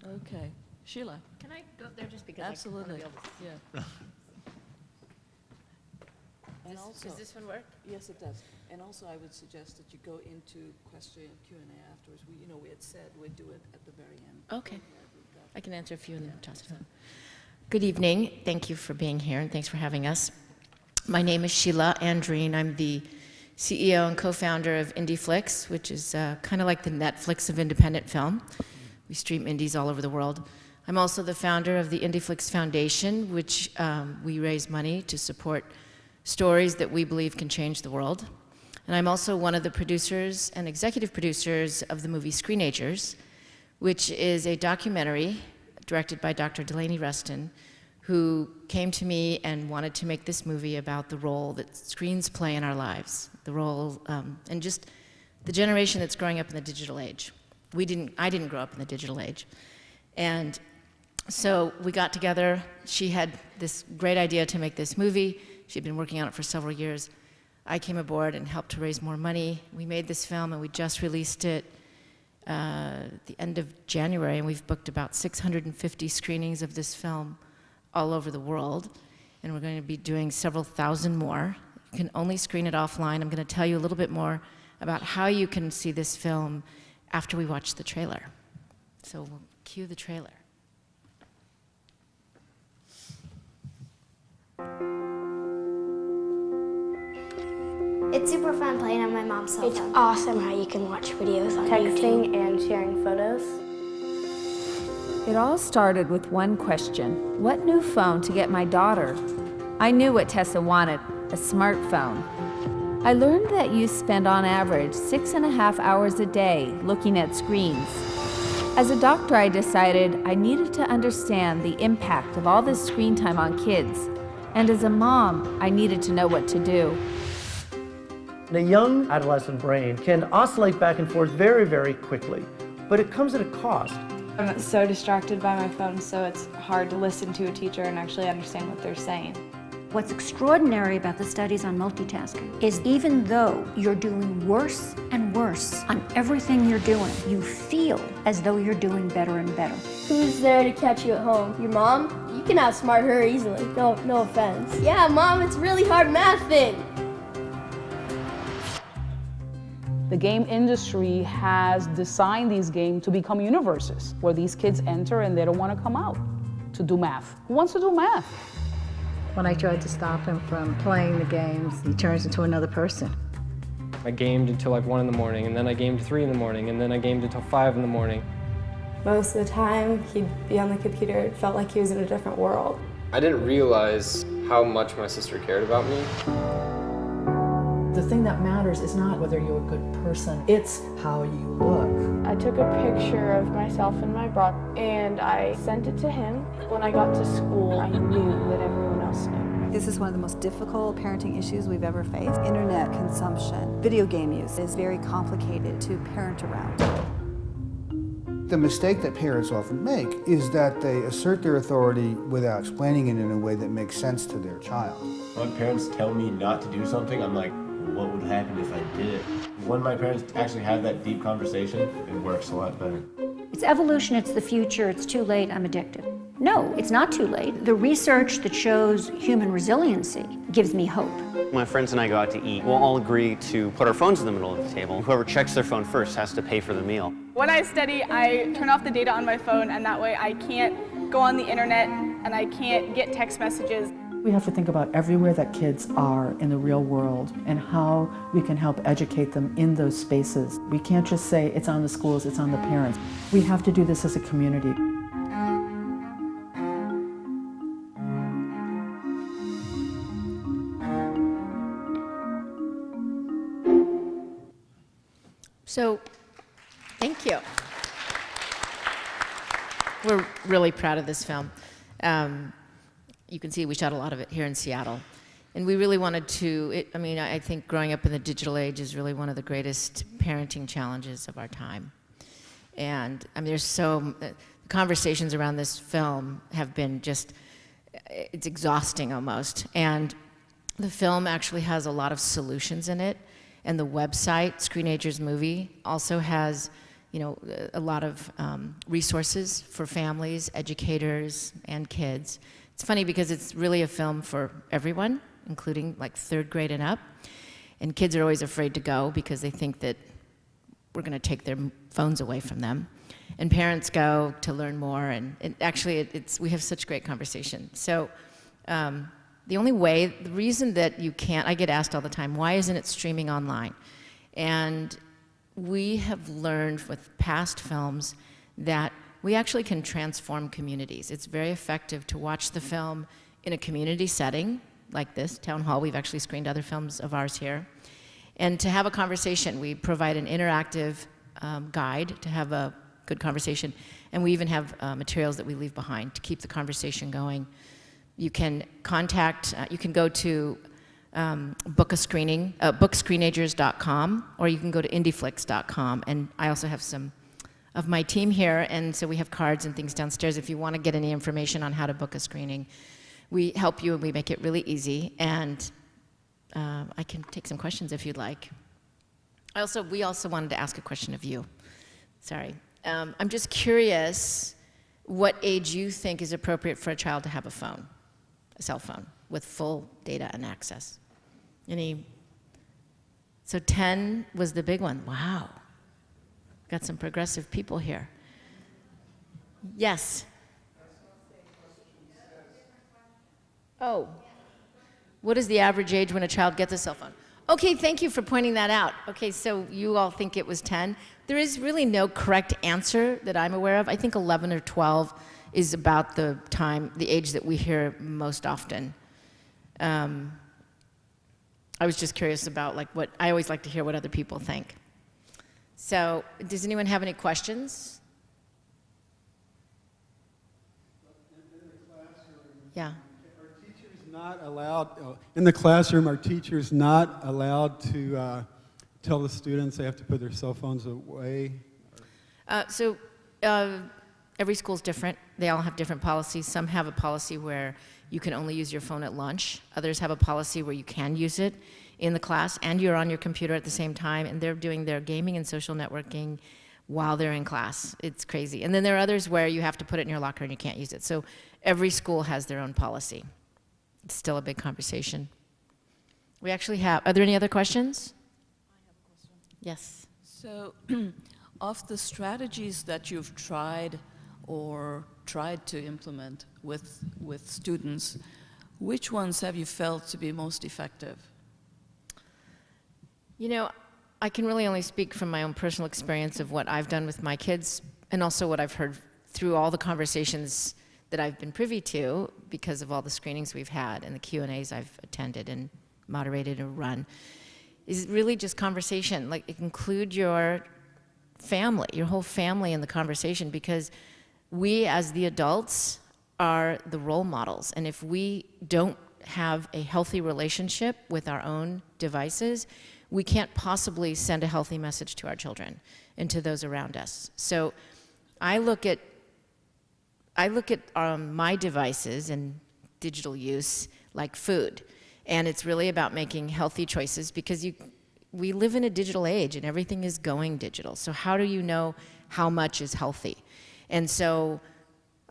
Okay. Sheila? Can I go up there just because Absolutely. I want to be able to... Yeah. And also, Does this one work? yes, it does. And also, I would suggest that you go into question Q&A afterwards. We had said we'd do it at the very end. Okay. I can answer a few and then toss it on. Good evening. Thank you for being here, and thanks for having us. My name is Sheila Andreen. I'm the CEO and co-founder of IndieFlix, which is kind of like the Netflix of independent film. We stream indies all over the world. I'm also the founder of the IndieFlix Foundation, which we raise money to support stories that we believe can change the world. And I'm also one of the producers and executive producers of the movie Screenagers, which is a documentary directed by Dr. Delaney Rustin, who came to me and wanted to make this movie about the role that screens play in our lives, the role, and just the generation that's growing up in the digital age. I didn't grow up in the digital age. And so we got together. She had this great idea to make this movie. She'd been working on it for several years. I came aboard and helped to raise more money. We made this film, and we just released it the end of January, and we've booked about 650 screenings of this film all over the world, and we're going to be doing several thousand more. You can only screen it offline. I'm going to tell you a little bit more about how you can see this film after we watch the trailer. So we'll cue the trailer. It's super fun playing on my mom's cell phone. It's awesome how you can watch videos on Texting YouTube. And sharing photos. It all started with one question: what new phone to get my daughter? I knew what Tessa wanted, a smartphone. I learned that you spend on average 6.5 hours a day looking at screens. As a doctor, I decided I needed to understand the impact of all this screen time on kids. And as a mom, I needed to know what to do. The young adolescent brain can oscillate back and forth very, very quickly, but it comes at a cost. I'm so distracted by my phone, so it's hard to listen to a teacher and actually understand what they're saying. What's extraordinary about the studies on multitasking is even though you're doing worse and worse on everything you're doing, you feel as though you're doing better and better. Who's there to catch you at home? Your mom? You can outsmart her easily. No offense. Yeah, Mom, it's really hard math thing. The game industry has designed these games to become universes where these kids enter and they don't want to come out to do math. Who wants to do math? When I tried to stop him from playing the games, he turns into another person. I gamed until like 1 in the morning, and then I gamed 3 in the morning, and then I gamed until 5 in the morning. Most of the time, he'd be on the computer. It felt like he was in a different world. I didn't realize how much my sister cared about me. The thing that matters is not whether you're a good person, it's how you look. I took a picture of myself in my bra, and I sent it to him. When I got to school, I knew that everyone else knew. This is one of the most difficult parenting issues we've ever faced. Internet consumption, video game use is very complicated to parent around. The mistake that parents often make is that they assert their authority without explaining it in a way that makes sense to their child. When parents tell me not to do something, I'm like, what would happen if I did it? When my parents actually have that deep conversation, it works a lot better. It's evolution, it's the future, it's too late, I'm addicted. No, it's not too late. The research that shows human resiliency gives me hope. My friends and I go out to eat. We'll all agree to put our phones in the middle of the table. Whoever checks their phone first has to pay for the meal. When I study, I turn off the data on my phone, and that way I can't go on the internet and I can't get text messages. We have to think about everywhere that kids are in the real world and how we can help educate them in those spaces. We can't just say it's on the schools, it's on the parents. We have to do this as a community. So, thank you. We're really proud of this film. You can see we shot a lot of it here in Seattle. And we really wanted to, I think growing up in the digital age is really one of the greatest parenting challenges of our time. And there's the conversations around this film have been just, it's exhausting almost. And the film actually has a lot of solutions in it. And the website, Screenagers Movie, also has, a lot of resources for families, educators, and kids. It's funny because it's really a film for everyone, including like 3rd grade and up. And kids are always afraid to go because they think that we're going to take their phones away from them. And parents go to learn more. And we have such great conversation. So the reason that you can't, I get asked all the time, why isn't it streaming online? And we have learned with past films that we actually can transform communities. It's very effective to watch the film in a community setting, like this, Town Hall. We've actually screened other films of ours here. And to have a conversation. We provide an interactive guide to have a good conversation. And we even have materials that we leave behind to keep the conversation going. You can you can go to book a screening, bookscreenagers.com, or you can go to indieflix.com. And I also have some of my team here, and so we have cards and things downstairs if you want to get any information on how to book a screening. We help you and we make it really easy, and I can take some questions if you'd like. We also wanted to ask a question of you. Sorry. I'm just curious what age you think is appropriate for a child to have a cell phone, with full data and access. So 10 was the big one. Wow. Got some progressive people here. Yes. Oh. What is the average age when a child gets a cell phone? Okay, thank you for pointing that out. Okay, so you all think it was 10. There is really no correct answer that I'm aware of. I think 11 or 12 is about the age that we hear most often. I was just curious about I always like to hear what other people think. So, does anyone have any questions? Yeah. In the classroom, are teachers not allowed to tell the students they have to put their cell phones away? Every school's different. They all have different policies. Some have a policy where you can only use your phone at lunch. Others have a policy where you can use it in the class and you're on your computer at the same time, and they're doing their gaming and social networking while they're in class. It's crazy. And then there are others where you have to put it in your locker and you can't use it. So every school has their own policy. It's still a big conversation. We actually have, are there any other questions? I have a question. Yes. So, of the strategies that you've tried or tried to implement with students, which ones have you felt to be most effective? I can really only speak from my own personal experience of what I've done with my kids, and also what I've heard through all the conversations that I've been privy to because of all the screenings we've had and the Q&As I've attended and moderated or run, is really just conversation. Include your family, your whole family in the conversation, because we as the adults are the role models. And if we don't have a healthy relationship with our own devices, we can't possibly send a healthy message to our children and to those around us. So I look at my devices and digital use like food. And it's really about making healthy choices, because we live in a digital age and everything is going digital. So how do you know how much is healthy? And so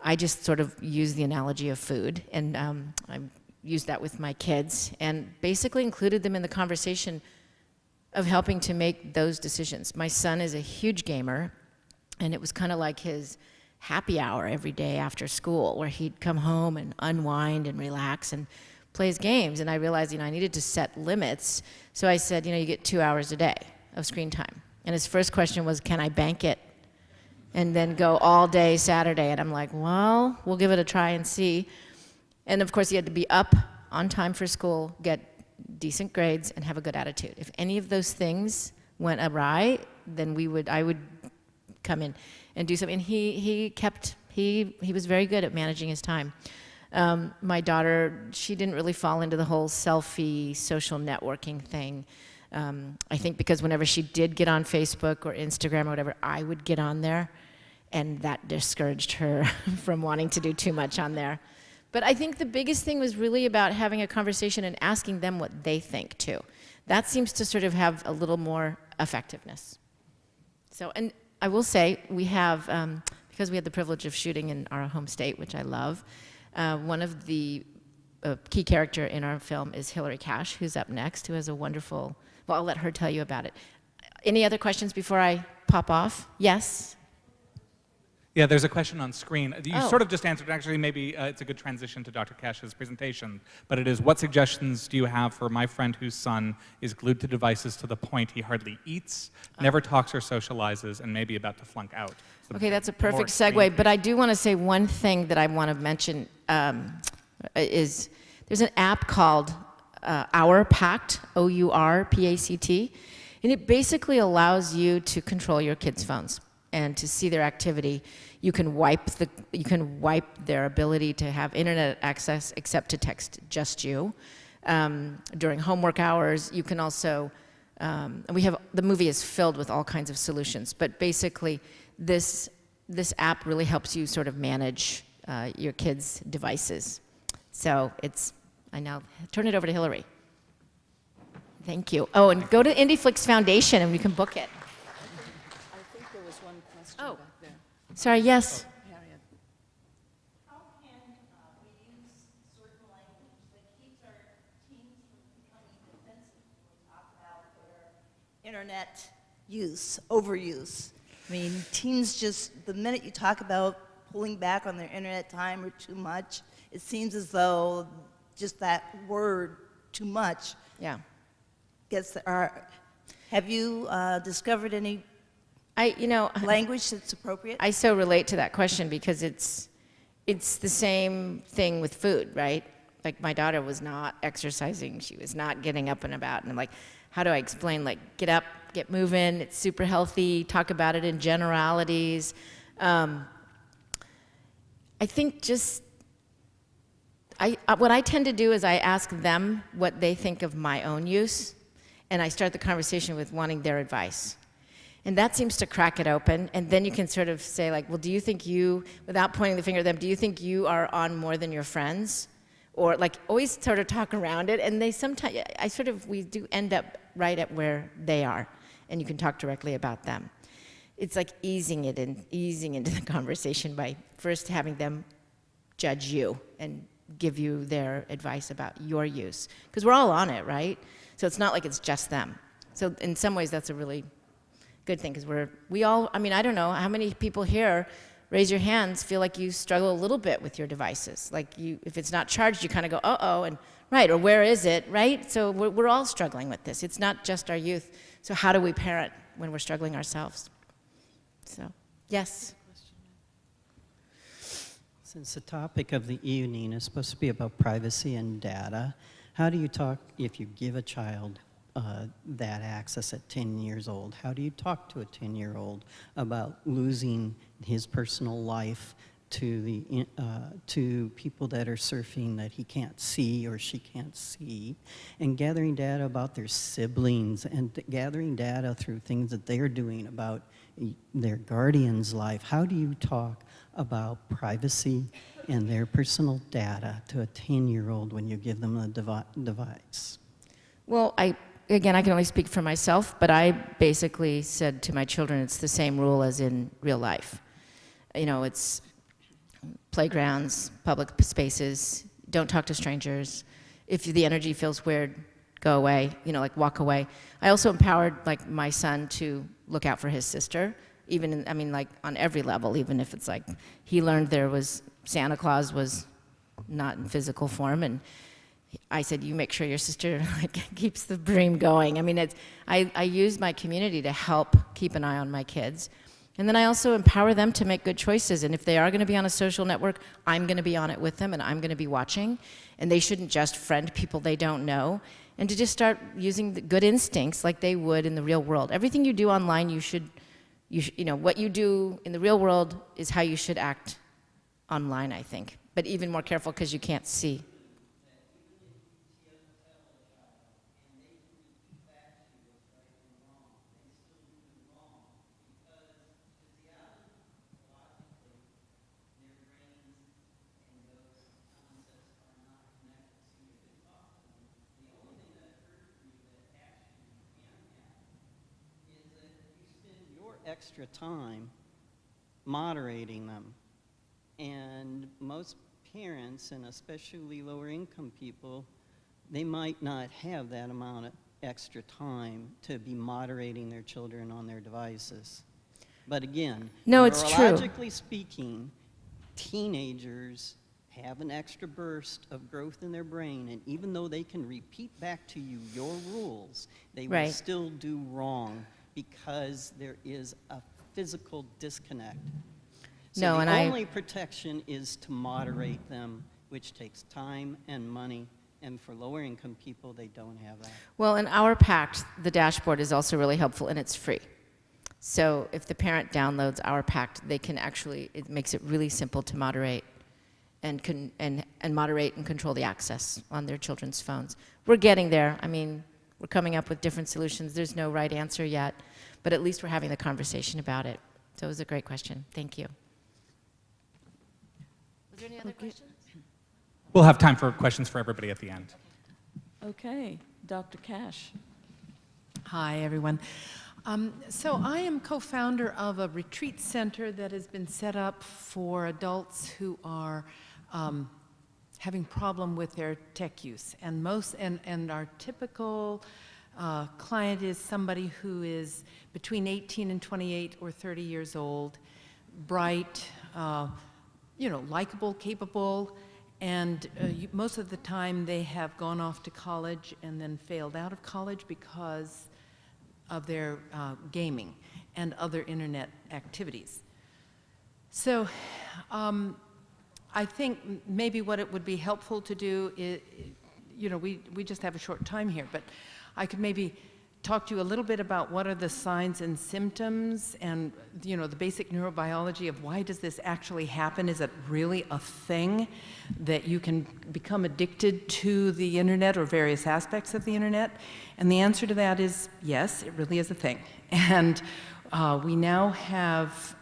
I just sort of use the analogy of food, and I used that with my kids, and basically included them in the conversation of helping to make those decisions. My son is a huge gamer, and it was kind of like his happy hour every day after school, where he'd come home and unwind and relax and play his games. And I realized, I needed to set limits. So I said, you get 2 hours a day of screen time. And his first question was, can I bank it? And then go all day Saturday. And I'm like, well, we'll give it a try and see. And of course, he had to be up on time for school, get decent grades, and have a good attitude. If any of those things went awry, then I would come in and do something. And he was very good at managing his time. My daughter, she didn't really fall into the whole selfie social networking thing. I think because whenever she did get on Facebook or Instagram or whatever, I would get on there, and that discouraged her from wanting to do too much on there. But I think the biggest thing was really about having a conversation and asking them what they think too. That seems to sort of have a little more effectiveness. So, and I will say, we have, because we had the privilege of shooting in our home state, which I love, one of the key character in our film is Hillary Cash, who's up next, who has a wonderful, well, I'll let her tell you about it. Any other questions before I pop off? Yes? Yeah, there's a question on screen. You Oh. sort of just answered. Actually, maybe it's a good transition to Dr. Cash's presentation. But it is, what suggestions do you have for my friend whose son is glued to devices to the point he hardly eats, never talks or socializes, and maybe about to flunk out? So Okay, that's a more perfect screen segue, but I do want to say one thing that I want to mention is there's an app called Our Pact, OURPACT, and it basically allows you to control your kids' phones and to see their activity. You can wipe their ability to have internet access except to text just you. During homework hours, you can also, the movie is filled with all kinds of solutions, but basically this app really helps you sort of manage your kids' devices. So I now turn it over to Hillary. Thank you. Oh, and go to IndieFlix Foundation and you can book it. I think there was one question Oh. back there. Sorry, yes. Harriet. How can we use certain language that keeps our teens from becoming defensive when we talk about their internet use, overuse? I mean, teens just, the minute you talk about pulling back on their internet time or too much, it seems as though just that word, too much, gets have you discovered any language that's appropriate? I so relate to that question because it's the same thing with food, right? Like my daughter was not exercising, she was not getting up and about, and I'm like, how do I explain, like, get up, get moving, it's super healthy, talk about it in generalities. I think just, what I tend to do is I ask them what they think of my own use, and I start the conversation with wanting their advice. And that seems to crack it open, and then you can sort of say, like, well, do you think without pointing the finger at them, do you think you are on more than your friends? Or, like, always sort of talk around it, and we do end up right at where they are, and you can talk directly about them. It's like easing into the conversation by first having them judge you and give you their advice about your use. Because we're all on it, right? So it's not like it's just them. So in some ways, that's a really good thing, because we all, I mean, I don't know, how many people here, raise your hands, feel like you struggle a little bit with your devices. Like if it's not charged, you kind of go, uh-oh, and right, or where is it, right? So we're all struggling with this. It's not just our youth. So how do we parent when we're struggling ourselves? So, yes? Since the topic of the evening is supposed to be about privacy and data, how do you talk, if you give a child that access at 10 years old, how do you talk to a 10-year-old about losing his personal life to people that are surfing that he can't see or she can't see, and gathering data about their siblings and gathering data through things that they're doing about their guardian's life? How do you talk about privacy and their personal data to a 10-year-old when you give them a device? Well, again, I can only speak for myself, but I basically said to my children, it's the same rule as in real life. You know, playgrounds, public spaces, don't talk to strangers. If the energy feels weird, go away, like walk away. I also empowered like my son to look out for his sister, even like on every level, even if it's like he learned Santa Claus was not in physical form, and I said, you make sure your sister keeps the dream going. I use my community to help keep an eye on my kids. And then I also empower them to make good choices. And if they are going to be on a social network, I'm going to be on it with them, and I'm going to be watching. And they shouldn't just friend people they don't know. And to just start using the good instincts like they would in the real world. Everything you do online, what you do in the real world is how you should act online, I think. But even more careful because you can't see. Extra time moderating them. And most parents, and especially lower income people, they might not have that amount of extra time to be moderating their children on their devices. But again, no, it's true. Neurologically speaking, teenagers have an extra burst of growth in their brain, and even though they can repeat back to you your rules, they will still do wrong, because there is a physical disconnect. So the only protection is to moderate them, which takes time and money, and for lower income people, they don't have that. Well, in our pact, the dashboard is also really helpful, and it's free. So if the parent downloads our pact, they can it makes it really simple to moderate and moderate and control the access on their children's phones. We're getting there. We're coming up with different solutions. There's no right answer yet, but at least we're having the conversation about it. So it was a great question. Thank you. Was there any other questions? We'll have time for questions for everybody at the end. Okay, Dr. Cash. Hi, everyone. So I am co-founder of a retreat center that has been set up for adults who are having problem with their tech use, and our typical client is somebody who is between 18 and 28 or 30 years old, bright, likable, capable, and most of the time they have gone off to college and then failed out of college because of their gaming and other internet activities. So I think maybe what it would be helpful to do is, we just have a short time here, but I could maybe talk to you a little bit about what are the signs and symptoms and, the basic neurobiology of why does this actually happen? Is it really a thing that you can become addicted to the internet or various aspects of the internet? And the answer to that is yes, it really is a thing. And we now have,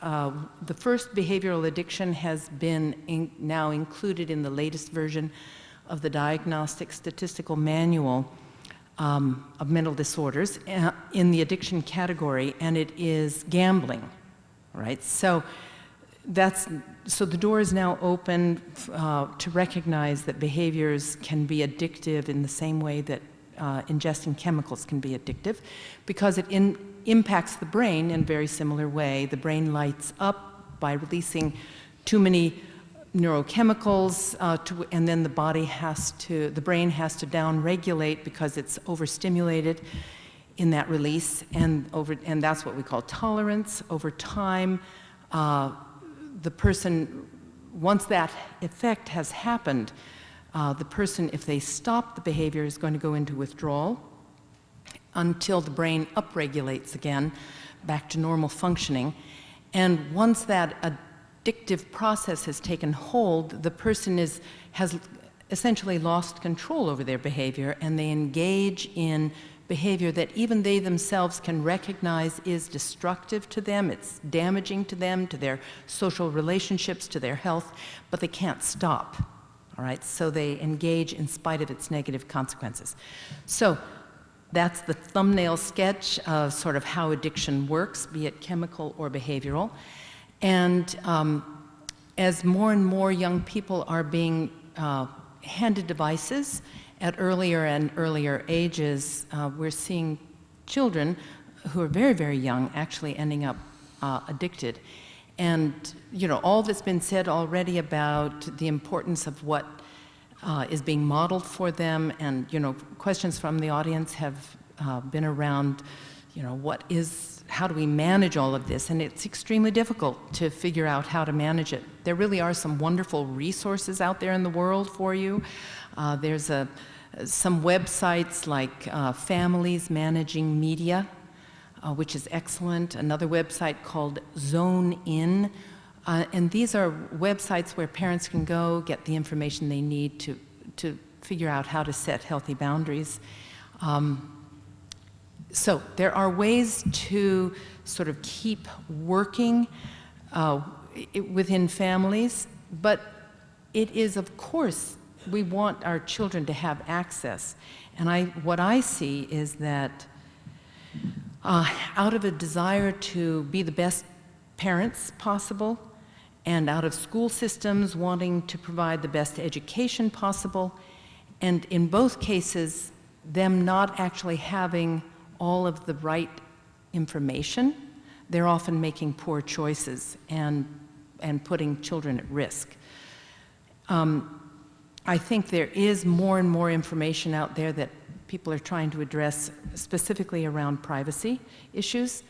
the first behavioral addiction has been now included in the latest version of the Diagnostic Statistical Manual of Mental Disorders in the addiction category, and it is gambling, right? So the door is now open to recognize that behaviors can be addictive in the same way that ingesting chemicals can be addictive, because it impacts the brain in a very similar way. The brain lights up by releasing too many neurochemicals, and then the brain has to down-regulate because it's overstimulated in that release, and that's what we call tolerance. Over time, the person, once that effect has happened, the person, if they stop the behavior, is going to go into withdrawal until the brain upregulates again back to normal functioning. And once that addictive process has taken hold, the person has essentially lost control over their behavior, and they engage in behavior that even they themselves can recognize is destructive to them, it's damaging to them, to their social relationships, to their health, but they can't stop. All right, so they engage in spite of its negative consequences. So that's the thumbnail sketch of sort of how addiction works, be it chemical or behavioral. And as more and more young people are being handed devices at earlier and earlier ages, we're seeing children who are very, very young actually ending up addicted. And, you know, all that's been said already about the importance of what is being modeled for them, and, you know, questions from the audience have been around, you know, how do we manage all of this? And it's extremely difficult to figure out how to manage it. There really are some wonderful resources out there in the world for you. There's some websites like Families Managing Media, which is excellent. Another website called Zone In. And these are websites where parents can go get the information they need to figure out how to set healthy boundaries. So there are ways to sort of keep working within families, but it is, of course, we want our children to have access. And what I see is that out of a desire to be the best parents possible, and out of school systems wanting to provide the best education possible, and in both cases, them not actually having all of the right information, they're often making poor choices and putting children at risk. I think there is more and more information out there that people are trying to address specifically around privacy issues,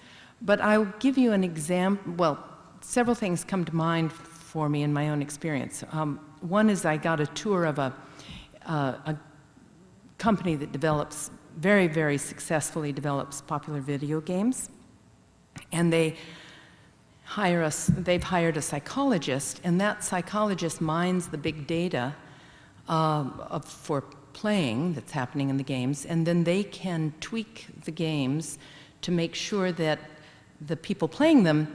but I'll give you an example. Well, several things come to mind for me in my own experience. One is I got a tour of a company that develops, very, very successfully develops popular video games. And they've hired a psychologist, and that psychologist mines the big data for playing that's happening in the games, and then they can tweak the games to make sure that the people playing them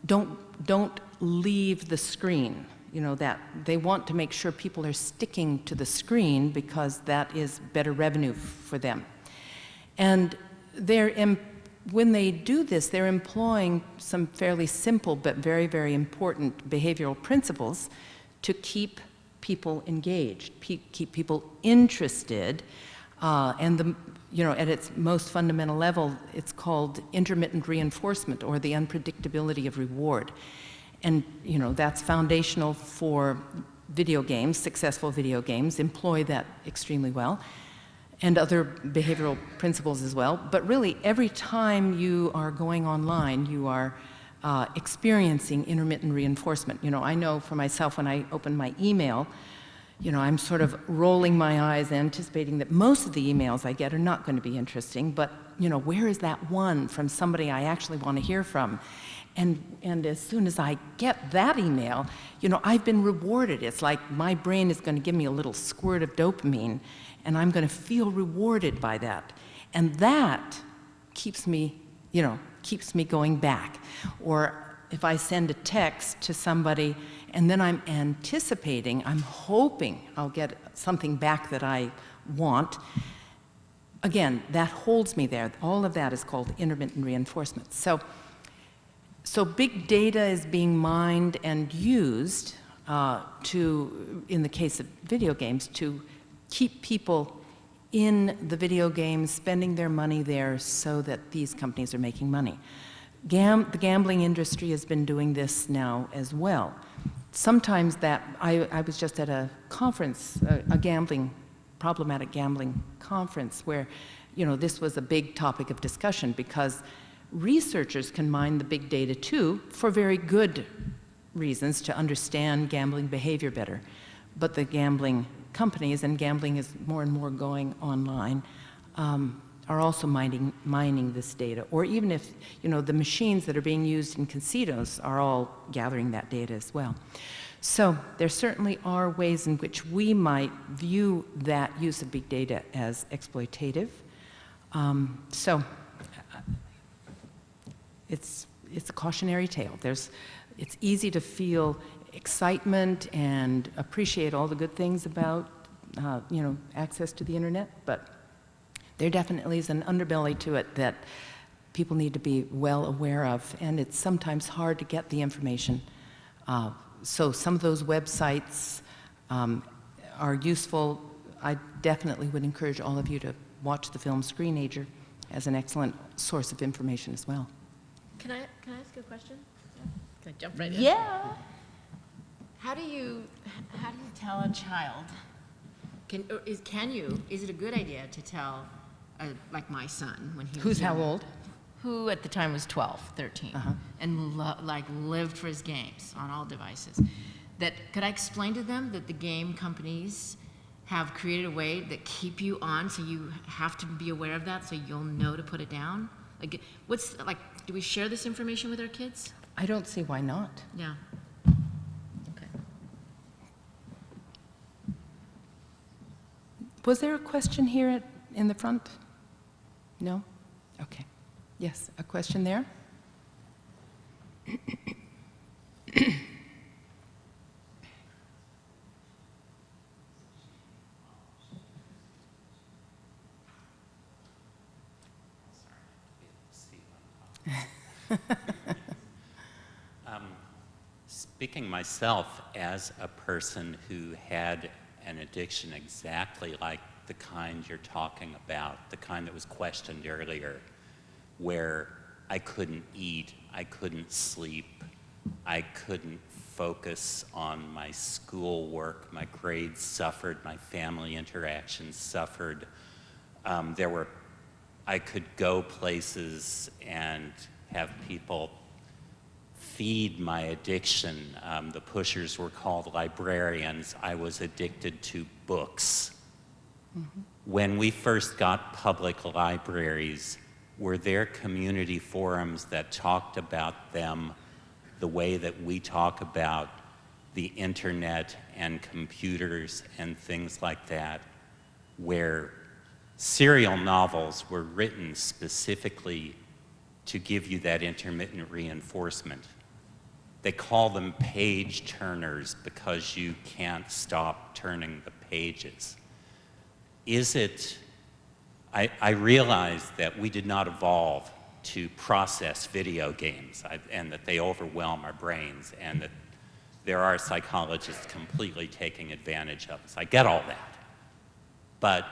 don't leave the screen. You know, that they want to make sure people are sticking to the screen because that is better revenue for them. And when they do this, they're employing some fairly simple but very, very important behavioral principles to keep people engaged, keep people interested, and at its most fundamental level, it's called intermittent reinforcement, or the unpredictability of reward. And that's foundational for video games. Successful video games employ that extremely well, and other behavioral principles as well. But really, every time you are going online, you are experiencing intermittent reinforcement. I know for myself, when I open my email, I'm sort of rolling my eyes, anticipating that most of the emails I get are not going to be interesting, but where is that one from somebody I actually want to hear from? And as soon as I get that email, I've been rewarded. It's like my brain is going to give me a little squirt of dopamine, and I'm going to feel rewarded by that. And that keeps me going back. Or if I send a text to somebody and then I'm anticipating, I'm hoping I'll get something back that I want, again, that holds me there. All of that is called intermittent reinforcement. So big data is being mined and used in the case of video games, to keep people in the video games, spending their money there so that these companies are making money. The gambling industry has been doing this now as well. Sometimes I was just at a conference, a problematic gambling conference, where this was a big topic of discussion, because researchers can mine the big data too, for very good reasons, to understand gambling behavior better. But the gambling companies, and gambling is more and more going online, are also mining this data. Or even if the machines that are being used in casinos are all gathering that data as well. So there certainly are ways in which we might view that use of big data as exploitative. It's a cautionary tale. It's easy to feel excitement and appreciate all the good things about access to the internet, but there definitely is an underbelly to it that people need to be well aware of, and it's sometimes hard to get the information So some of those websites are useful. I definitely would encourage all of you to watch the film Screenager as an excellent source of information as well. Can I ask you a question? Yeah. Can I jump right in? Yeah. How do you tell a child? Is it a good idea to tell, like my son when he was Who's how young, old? Who at the time was 12, 13, and lived for his games on all devices. Could I explain to them that the game companies have created a way that keep you on, so you have to be aware of that, so you'll know to put it down? Do we share this information with our kids? I don't see why not. Yeah. Okay. Was there a question here in the front? No? Okay. Yes, a question there? Speaking myself as a person who had an addiction exactly like the kind you're talking about, the kind that was questioned earlier, where I couldn't eat, I couldn't sleep, I couldn't focus on my schoolwork, my grades suffered, my family interactions suffered. I could go places and have people feed my addiction. The pushers were called librarians. I was addicted to books. Mm-hmm. When we first got public libraries, were there community forums that talked about them the way that we talk about the internet and computers and things like that, where serial novels were written specifically to give you that intermittent reinforcement? They call them page turners because you can't stop turning the pages. I realize that we did not evolve to process video games and that they overwhelm our brains and that there are psychologists completely taking advantage of us. I get all that. But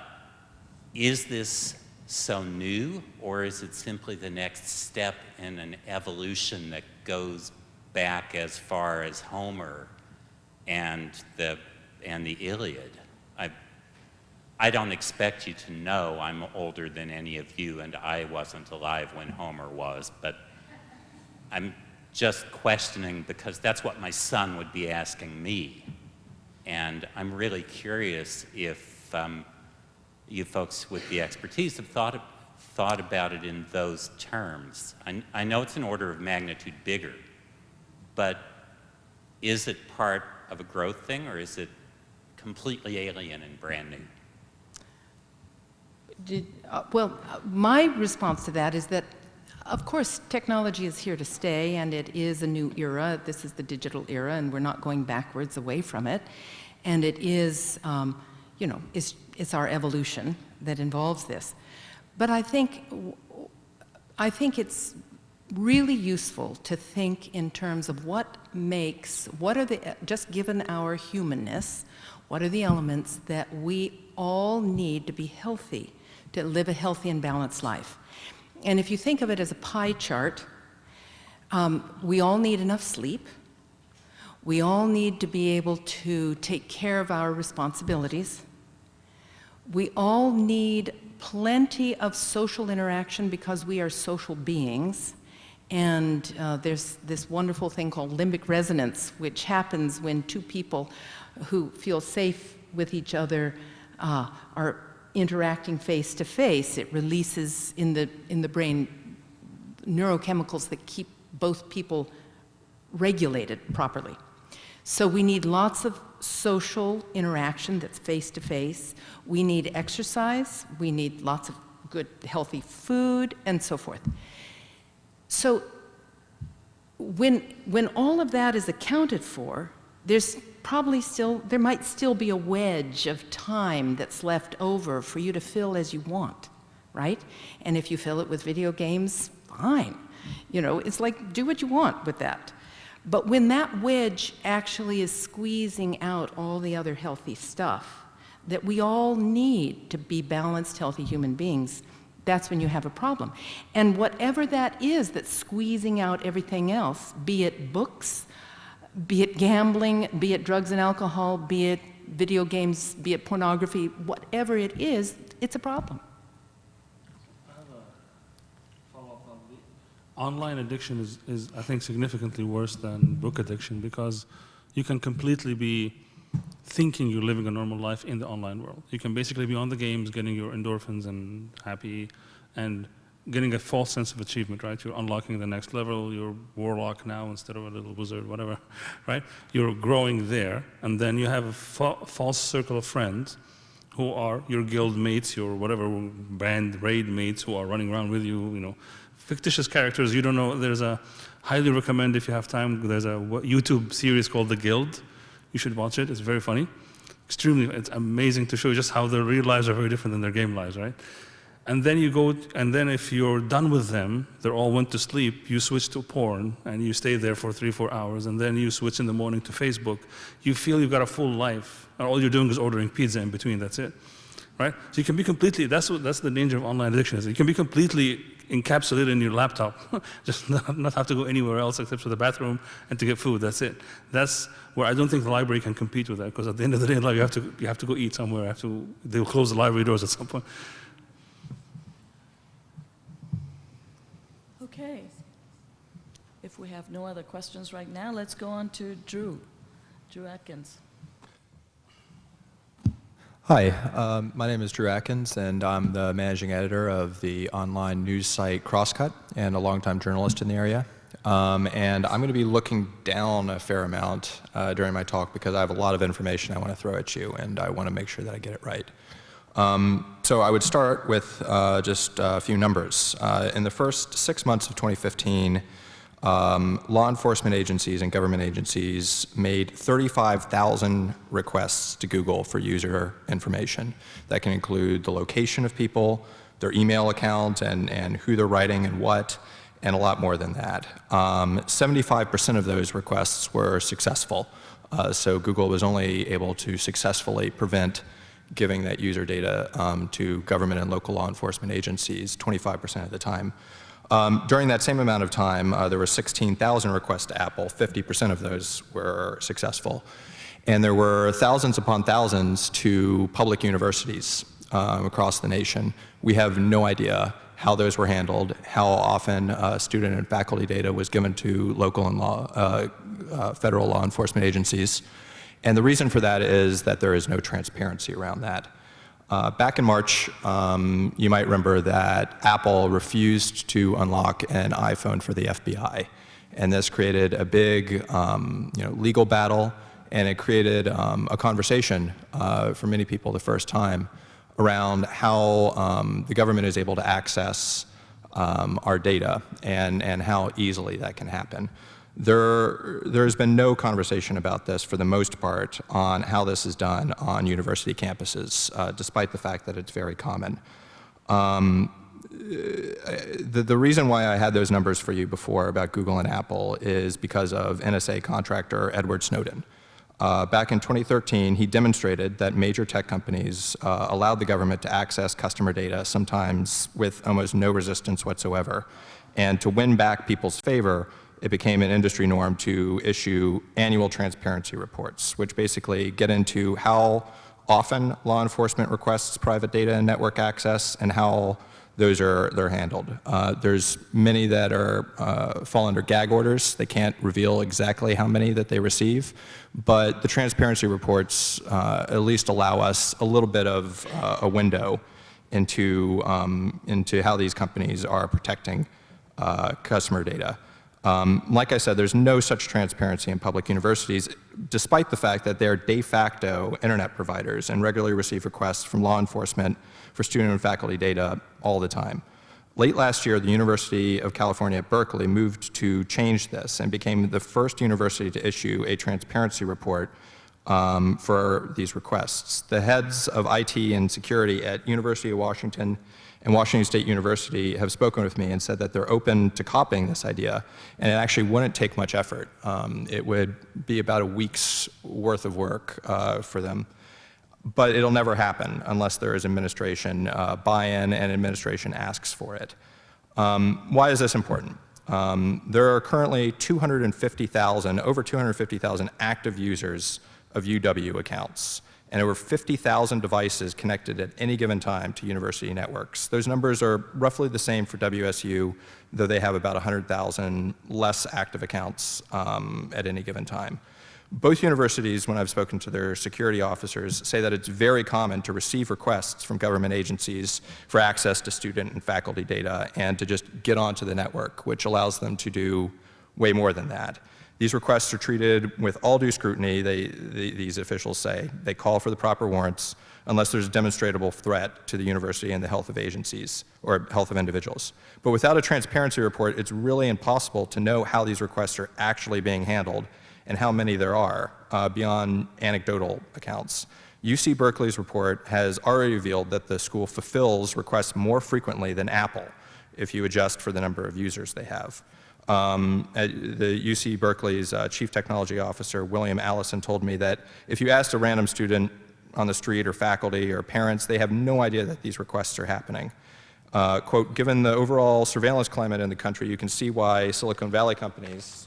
is this so new, or is it simply the next step in an evolution that goes back as far as Homer and the Iliad? I don't expect you to know I'm older than any of you, and I wasn't alive when Homer was, but I'm just questioning because that's what my son would be asking me. And I'm really curious if you folks with the expertise have thought about it in those terms. I know it's an order of magnitude bigger, but is it part of a growth thing, or is it completely alien and brand new? My response to that is that, of course, technology is here to stay, and it is a new era. This is the digital era, and we're not going backwards away from it. And it is, it's our evolution that involves this. But I think it's really useful to think in terms of just given our humanness, what are the elements that we all need to be healthy, to live a healthy and balanced life. And if you think of it as a pie chart, we all need enough sleep. We all need to be able to take care of our responsibilities. We all need plenty of social interaction because we are social beings. And there's this wonderful thing called limbic resonance, which happens when two people who feel safe with each other are interacting face to face. It releases in the brain neurochemicals that keep both people regulated properly. So we need lots of social interaction that's face to face. We need exercise. We need lots of good, healthy food, and so forth. So when all of that is accounted for, there might still be a wedge of time that's left over for you to fill as you want, right? And if you fill it with video games, fine. It's like, do what you want with that. But when that wedge actually is squeezing out all the other healthy stuff that we all need to be balanced, healthy human beings, that's when you have a problem. And whatever that is that's squeezing out everything else, be it books, be it gambling, be it drugs and alcohol, be it video games, be it pornography, whatever it is, it's a problem. Online addiction is, I think, significantly worse than book addiction because you can completely be thinking you're living a normal life in the online world. You can basically be on the games, getting your endorphins and happy, and getting a false sense of achievement, right? You're unlocking the next level, you're warlock now instead of a little wizard, whatever, right? You're growing there, and then you have a false circle of friends who are your guild mates, your whatever band raid mates who are running around with you, you know, fictitious characters you don't know. There's a, highly recommend if you have time, there's a YouTube series called The Guild. You should watch it, it's very funny. It's amazing to show just how their real lives are very different than their game lives, right? And then you go, and then if you're done with them, they all went to sleep, you switch to porn, and you stay there for 3-4 hours, and then you switch in the morning to Facebook. You feel you've got a full life, and all you're doing is ordering pizza in between, that's it, right? So you can be completely, that's the danger of online addiction, is you can be completely encapsulated in your laptop, just not have to go anywhere else except for the bathroom and to get food, that's it. That's where I don't think the library can compete with that, because at the end of the day, like, you have to go eat somewhere, they'll close the library doors at some point. Okay. If we have no other questions right now, let's go on to Drew Atkins. Hi, my name is Drew Atkins, and I'm the managing editor of the online news site Crosscut and a longtime journalist in the area. And I'm going to be looking down a fair amount during my talk because I have a lot of information I want to throw at you, and I want to make sure that I get it right. So I would start with just a few numbers. In the first 6 months of 2015, law enforcement agencies and government agencies made 35,000 requests to Google for user information. That can include the location of people, their email account, and who they're writing and what, and a lot more than that. 75% of those requests were successful. So Google was only able to successfully prevent giving that user data to government and local law enforcement agencies 25% of the time. During that same amount of time, there were 16,000 requests to Apple. 50% of those were successful. And there were thousands upon thousands to public universities across the nation. We have no idea how those were handled, how often student and faculty data was given to local and federal law enforcement agencies. And the reason for that is that there is no transparency around that. Back in March, you might remember that Apple refused to unlock an iPhone for the FBI. And this created a big legal battle, and it created a conversation for many people the first time around how the government is able to access our data and how easily that can happen. There's been no conversation about this, for the most part, on how this is done on university campuses, despite the fact that it's very common. The reason why I had those numbers for you before about Google and Apple is because of NSA contractor Edward Snowden. Back in 2013, he demonstrated that major tech companies allowed the government to access customer data, sometimes with almost no resistance whatsoever. And to win back people's favor, it became an industry norm to issue annual transparency reports, which basically get into how often law enforcement requests private data and network access and how they're handled. There's many that fall under gag orders. They can't reveal exactly how many that they receive, but the transparency reports at least allow us a little bit of a window into how these companies are protecting customer data. Like I said, there's no such transparency in public universities, despite the fact that they're de facto internet providers and regularly receive requests from law enforcement for student and faculty data all the time. Late last year, the University of California at Berkeley moved to change this and became the first university to issue a transparency report for these requests. The heads of IT and security at University of Washington and Washington State University have spoken with me and said that they're open to copying this idea, and it actually wouldn't take much effort. It would be about a week's worth of work for them. But it'll never happen unless there is administration buy-in and administration asks for it. Why is this important? There are currently over 250,000 active users of UW accounts, and over 50,000 devices connected at any given time to university networks. Those numbers are roughly the same for WSU, though they have about 100,000 less active accounts at any given time. Both universities, when I've spoken to their security officers, say that it's very common to receive requests from government agencies for access to student and faculty data and to just get onto the network, which allows them to do way more than that. These requests are treated with all due scrutiny, these officials say. They call for the proper warrants unless there's a demonstrable threat to the university and the health of agencies or health of individuals. But without a transparency report, it's really impossible to know how these requests are actually being handled and how many there are beyond anecdotal accounts. UC Berkeley's report has already revealed that the school fulfills requests more frequently than Apple if you adjust for the number of users they have. The UC Berkeley's Chief Technology Officer, William Allison, told me that if you asked a random student on the street or faculty or parents, they have no idea that these requests are happening. Quote, given the overall surveillance climate in the country, you can see why Silicon Valley companies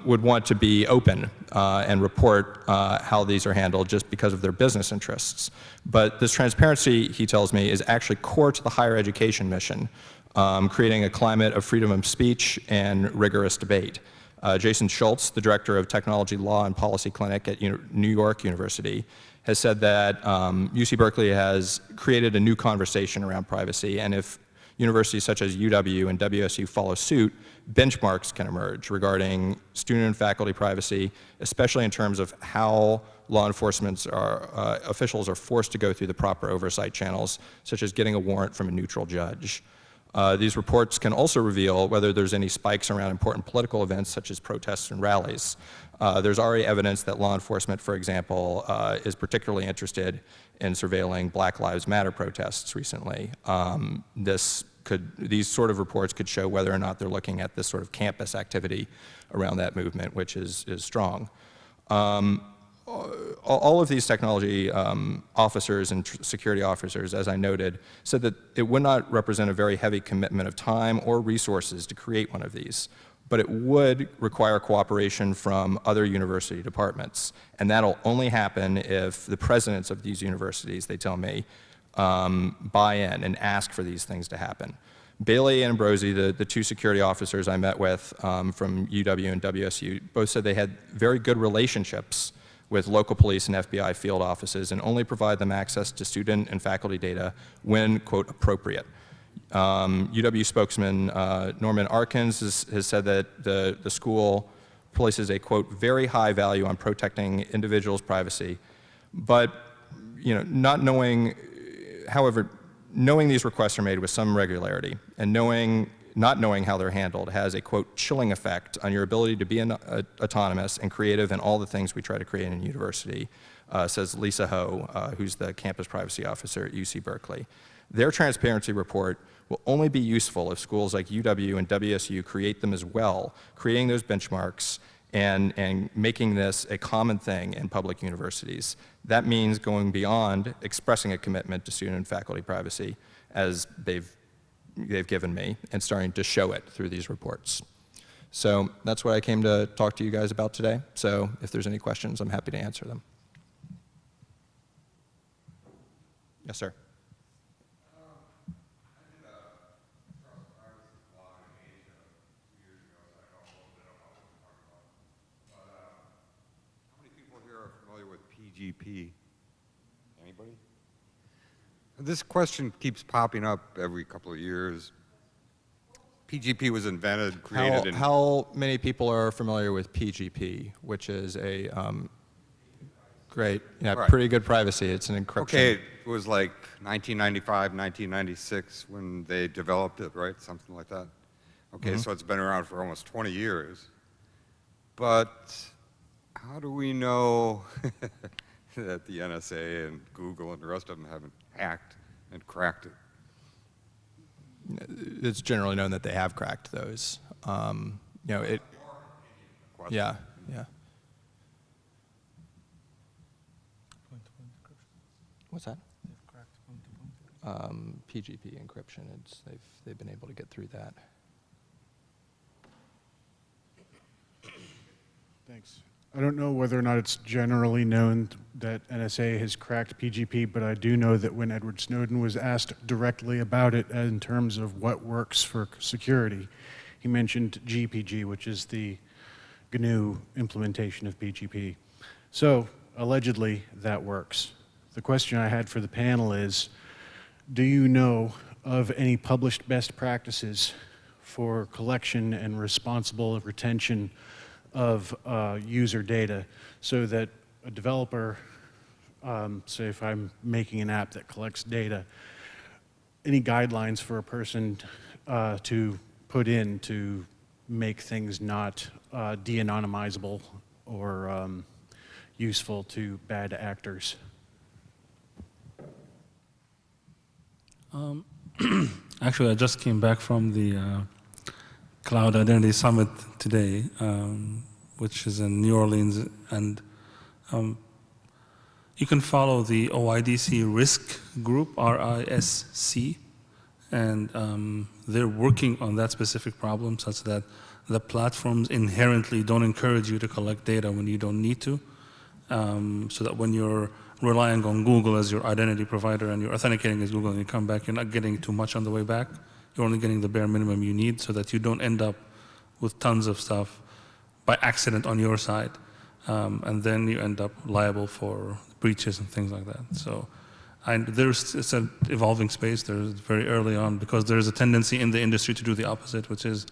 would want to be open and report how these are handled just because of their business interests. But this transparency, he tells me, is actually core to the higher education mission, creating a climate of freedom of speech and rigorous debate. Jason Schultz, the director of Technology Law and Policy Clinic at New York University, has said that UC Berkeley has created a new conversation around privacy, and if universities such as UW and WSU follow suit, benchmarks can emerge regarding student and faculty privacy, especially in terms of how law enforcement officials are forced to go through the proper oversight channels, such as getting a warrant from a neutral judge. These reports can also reveal whether there's any spikes around important political events such as protests and rallies. There's already evidence that law enforcement, for example, is particularly interested in surveilling Black Lives Matter protests recently. These sort of reports could show whether or not they're looking at this sort of campus activity around that movement, which is strong. All of these technology officers and security officers, as I noted, said that it would not represent a very heavy commitment of time or resources to create one of these, but it would require cooperation from other university departments. And that'll only happen if the presidents of these universities, they tell me, buy in and ask for these things to happen. Bailey and Ambrosi, the two security officers I met with from UW and WSU, both said they had very good relationships with local police and FBI field offices and only provide them access to student and faculty data when, quote, appropriate. UW spokesman Norman Arkins has said that the school places a, quote, very high value on protecting individuals' privacy, but however, knowing these requests are made with some regularity and not knowing how they're handled has a, quote, chilling effect on your ability to be autonomous and creative in all the things we try to create in a university, says Lisa Ho, who's the campus privacy officer at UC Berkeley. Their transparency report will only be useful if schools like UW and WSU create them as well, creating those benchmarks and making this a common thing in public universities. That means going beyond expressing a commitment to student and faculty privacy, as they've given me, and starting to show it through these reports. So that's what I came to talk to you guys about today. So if there's any questions, I'm happy to answer them. Yes, sir. PGP. Anybody? This question keeps popping up every couple of years. PGP was invented, created in... How many people are familiar with PGP, which is a great, Right. pretty good privacy. It's an encryption. Okay, it was like 1995, 1996 when they developed it, right? Something like that. Okay, so it's been around for almost 20 years. But how do we know that the NSA and Google and the rest of them haven't hacked and cracked it? it's generally known that they have cracked those. Yeah. What's that? PGP encryption. They've been able to get through that. Thanks. I don't know whether or not it's generally known that NSA has cracked PGP, but I do know that when Edward Snowden was asked directly about it in terms of what works for security, he mentioned GPG, which is the GNU implementation of PGP. So, allegedly, that works. The question I had for the panel is, do you know of any published best practices for collection and responsible retention of user data so that a developer, say if I'm making an app that collects data, any guidelines for a person to put in to make things not de-anonymizable or useful to bad actors? Actually, I just came back from the Cloud Identity Summit today, which is in New Orleans, and you can follow the OIDC RISC group, R-I-S-C, and they're working on that specific problem such that the platforms inherently don't encourage you to collect data when you don't need to, so that when you're relying on Google as your identity provider and you're authenticating as Google and you come back, you're not getting too much on the way back. You're only getting the bare minimum you need so that you don't end up with tons of stuff by accident on your side. And then you end up liable for breaches and things like that. So it's an evolving space. There's very early on because there's a tendency in the industry to do the opposite, which is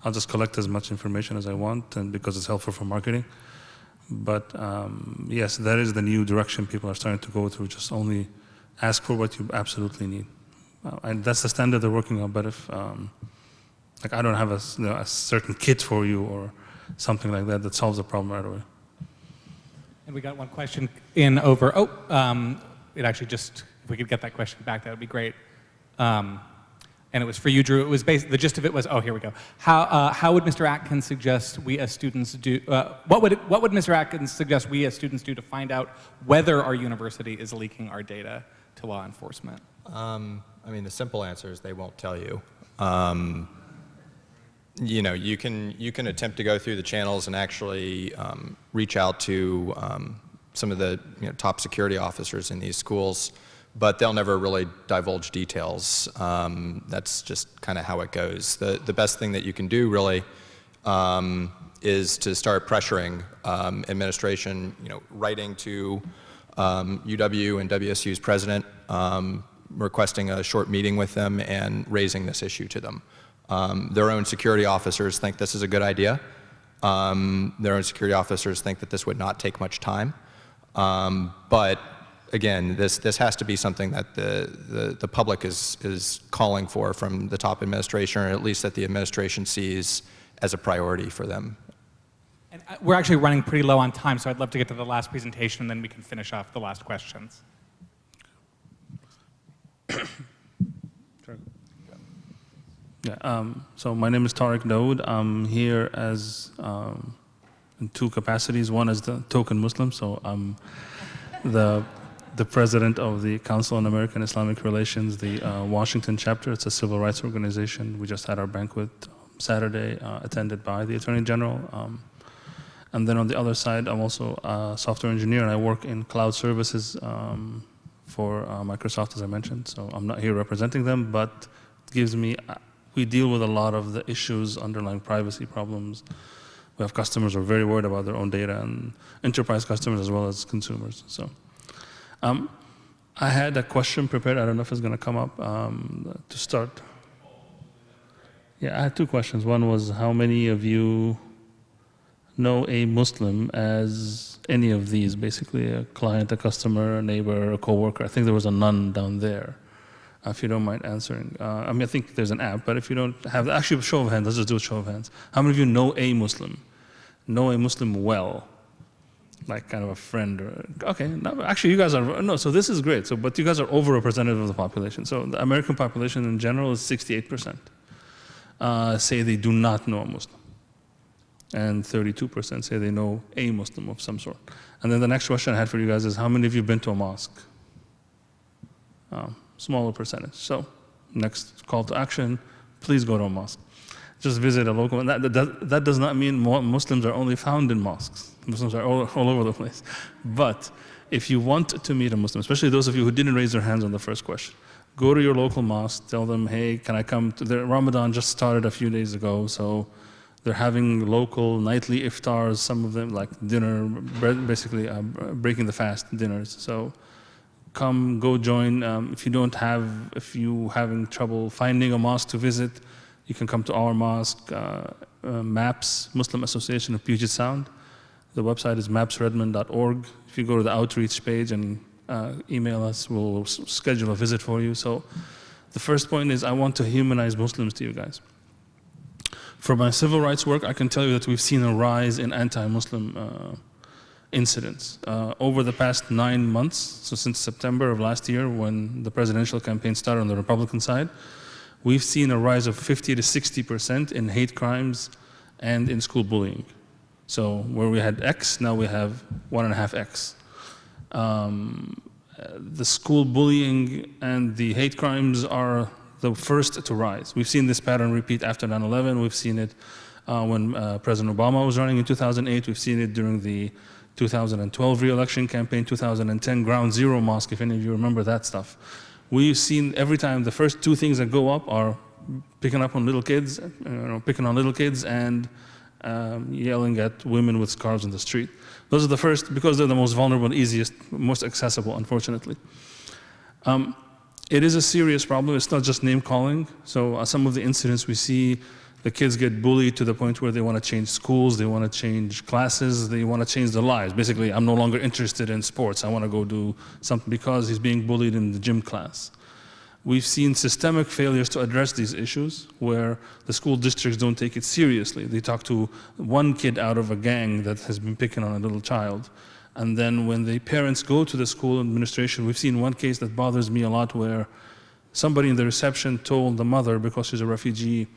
I'll just collect as much information as I want and because it's helpful for marketing. But yes, that is the new direction people are starting to go through. Just only ask for what you absolutely need. And that's the standard they're working on. But if, like, I don't have a certain kit for you or something like that that solves the problem right away. And we got one question in over. It actually just, if we could get that question back, that would be great. And it was for you, Drew. It was the gist of it was, here we go. How would Mr. Atkins suggest we as students do, what would Mr. Atkins suggest we as students do to find out whether our university is leaking our data to law enforcement? I mean, the simple answer is they won't tell you. You can attempt to go through the channels and actually reach out to some of the top security officers in these schools, but they'll never really divulge details. That's just kind of how it goes. The best thing that you can do really is to start pressuring administration, writing to UW and WSU's president, requesting a short meeting with them and raising this issue to them. Their own security officers think this is a good idea. Their own security officers think that this would not take much time. But again, this has to be something that the public is calling for from the top administration, or at least that the administration sees as a priority for them. And we're actually running pretty low on time, so I'd love to get to the last presentation, and then we can finish off the last questions. Yeah, so my name is Tariq Dawood. I'm here as in two capacities. One is the token Muslim, so I'm the president of the Council on American Islamic Relations, the Washington chapter. It's a civil rights organization. We just had our banquet Saturday, attended by the Attorney General. And then on the other side, I'm also a software engineer, and I work in cloud services for Microsoft, as I mentioned. So I'm not here representing them, but it gives me, we deal with a lot of the issues, underlying privacy problems. We have customers who are very worried about their own data, and enterprise customers as well as consumers. So I had a question prepared. I don't know if it's going to come up to start. Yeah, I had two questions. One was, how many of you know a Muslim as any of these, basically a client, a customer, a neighbor, a coworker? I think there was a none down there. If you don't mind answering. I mean, I think there's an app, but if you don't have, actually a show of hands, let's just do a show of hands. How many of you know a Muslim? Know a Muslim well? like kind of a friend. Okay, no, actually you guys are, no, so this is great. So, but you guys are overrepresentative of the population. So the American population in general is 68%. Say they do not know a Muslim. And 32% say they know a Muslim of some sort. And then the next question I had for you guys is, how many of you have been to a mosque? Smaller percentage. So next call to action, please go to a mosque. Just visit a local, and that does not mean Muslims are only found in mosques. Muslims are all over the place. But if you want to meet a Muslim, especially those of you who didn't raise their hands on the first question, go to your local mosque, tell them, hey, can I come to the Ramadan just started a few days ago, so they're having local nightly iftars, some of them like dinner, basically breaking the fast dinners. So come, go join. If you having trouble finding a mosque to visit, you can come to our mosque, MAPS, Muslim Association of Puget Sound. The website is mapsredmond.org. If you go to the outreach page and email us, we'll schedule a visit for you. So the first point is I want to humanize Muslims to you guys. For my civil rights work, I can tell you that we've seen a rise in anti-Muslim incidents. Over the past 9 months, so since September of last year when the presidential campaign started on the Republican side, we've seen a rise of 50 to 60% in hate crimes and in school bullying. So where we had X, now we have 1.5X. The school bullying and the hate crimes are the first to rise. We've seen this pattern repeat after 9/11. We've seen it when President Obama was running in 2008. We've seen it during the 2012 re-election campaign, 2010 Ground Zero Mosque, if any of you remember that stuff. We've seen every time the first two things that go up are picking on little kids and yelling at women with scarves in the street. Those are the first because they're the most vulnerable, easiest, most accessible, unfortunately. It is a serious problem. It's not just name calling. So some of the incidents we see, the kids get bullied to the point where they want to change schools, they want to change classes, they want to change their lives. Basically, I'm no longer interested in sports. I want to go do something because he's being bullied in the gym class. We've seen systemic failures to address these issues where the school districts don't take it seriously. They talk to one kid out of a gang that has been picking on a little child. And then when the parents go to the school administration, we've seen one case that bothers me a lot where somebody in the reception told the mother, because she's a refugee,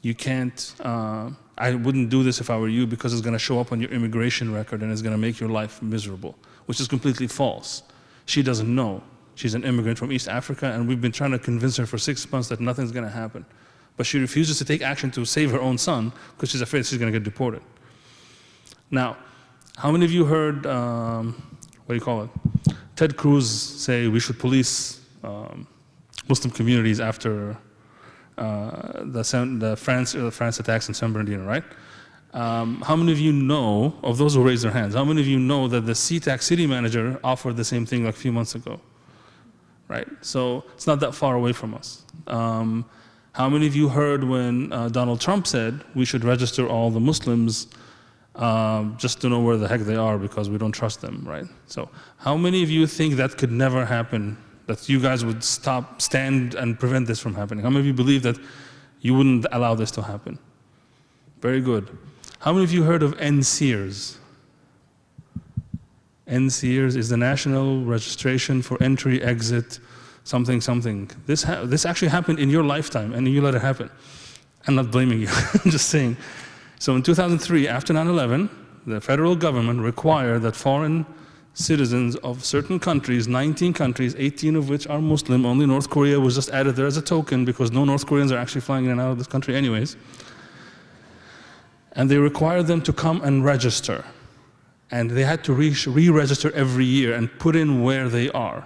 you can't, I wouldn't do this if I were you because it's going to show up on your immigration record and it's going to make your life miserable, which is completely false. She doesn't know. She's an immigrant from East Africa, and we've been trying to convince her for 6 months that nothing's going to happen. But she refuses to take action to save her own son because she's afraid she's going to get deported. Now, how many of you heard, Ted Cruz say we should police Muslim communities after the France attacks in San Bernardino, right? How many of you know, of those who raised their hands, how many of you know that the SeaTac city manager offered the same thing like a few months ago? Right? So it's not that far away from us. How many of you heard when Donald Trump said we should register all the Muslims just to know where the heck they are because we don't trust them, right? So how many of you think that could never happen, that you guys would stand and prevent this from happening? How many of you believe that you wouldn't allow this to happen? Very good. How many of you heard of NSEERS? NSEERS is the National Registration for Entry, Exit, something, something. This actually happened in your lifetime, and you let it happen. I'm not blaming you, I'm just saying. So in 2003, after 9/11, the federal government required that foreign citizens of certain countries, 19 countries, 18 of which are Muslim, only North Korea was just added there as a token because no North Koreans are actually flying in and out of this country anyways. And they required them to come and register. And they had to re-register every year and put in where they are.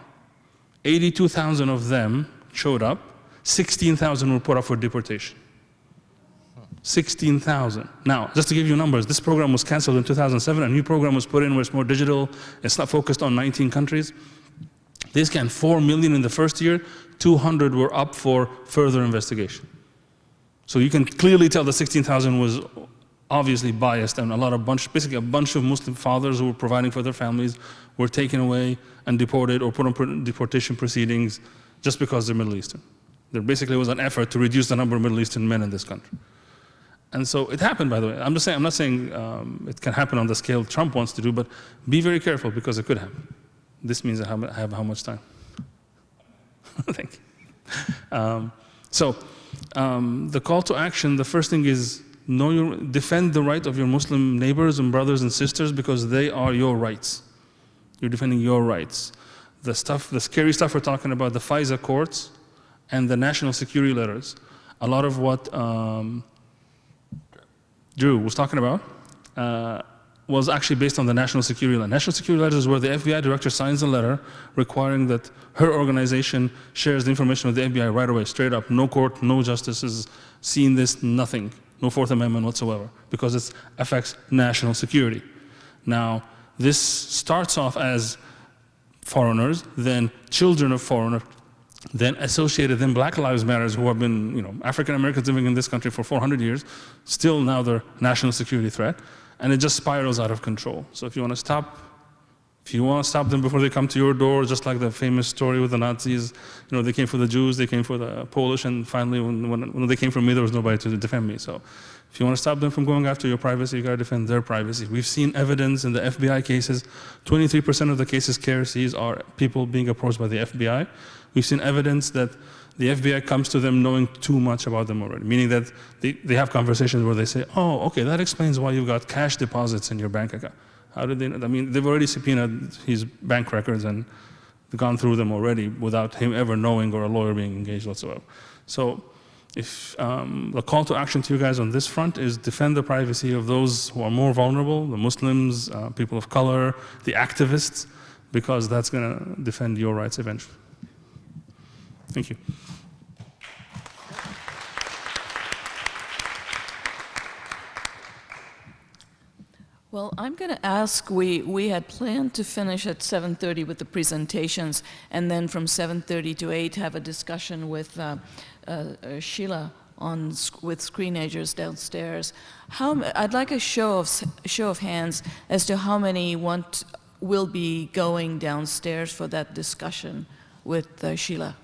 82,000 of them showed up, 16,000 were put up for deportation. 16,000. Now, just to give you numbers, this program was canceled in 2007, a new program was put in where it's more digital, it's not focused on 19 countries. They scanned 4 million in the first year, 200 were up for further investigation. So you can clearly tell the 16,000 was obviously biased, and basically a bunch of Muslim fathers who were providing for their families were taken away and deported or put on deportation proceedings just because they're Middle Eastern. There basically was an effort to reduce the number of Middle Eastern men in this country. And so it happened, by the way. I'm not saying it can happen on the scale Trump wants to do, but be very careful because it could happen. This means I have how much time? Thank you. The call to action, the first thing is defend the right of your Muslim neighbors and brothers and sisters because they are your rights. You're defending your rights. The scary stuff we're talking about, the FISA courts and the national security letters, a lot of what Drew was talking about was actually based on the national security letter. National security letters is where the FBI director signs a letter requiring that her organization shares the information with the FBI right away, straight up. No court, no justices seen this, nothing. No Fourth Amendment whatsoever, because it affects national security. Now, this starts off as foreigners, then children of foreigners, then associated, then Black Lives Matter, who have been, African Americans living in this country for 400 years, still now they're a national security threat, and it just spirals out of control. So if you want to stop them before they come to your door, just like the famous story with the Nazis, they came for the Jews, they came for the Polish, and finally when they came for me, there was nobody to defend me. So if you want to stop them from going after your privacy, you got to defend their privacy. We've seen evidence in the FBI cases, 23% of the cases KRCs are people being approached by the FBI. We've seen evidence that the FBI comes to them knowing too much about them already, meaning that they have conversations where they say, oh, okay, that explains why you've got cash deposits in your bank account. How did they know? I mean, they've already subpoenaed his bank records and gone through them already without him ever knowing or a lawyer being engaged whatsoever. So if the call to action to you guys on this front is defend the privacy of those who are more vulnerable, the Muslims, people of color, the activists, because that's going to defend your rights eventually. Thank you. Well, I'm going to ask, we had planned to finish at 7:30 with the presentations, and then from 7:30 to 8 have a discussion with Sheila with screenagers downstairs. I'd like a show of hands as to how many will be going downstairs for that discussion with Sheila.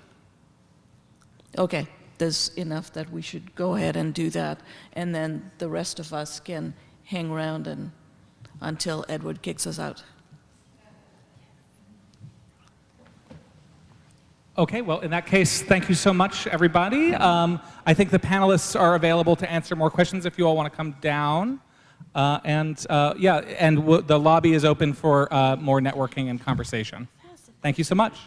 Okay, there's enough that we should go ahead and do that, and then the rest of us can hang around until Edward kicks us out. Okay, well, in that case, thank you so much, everybody. I think the panelists are available to answer more questions if you all want to come down. The lobby is open for more networking and conversation. Thank you so much.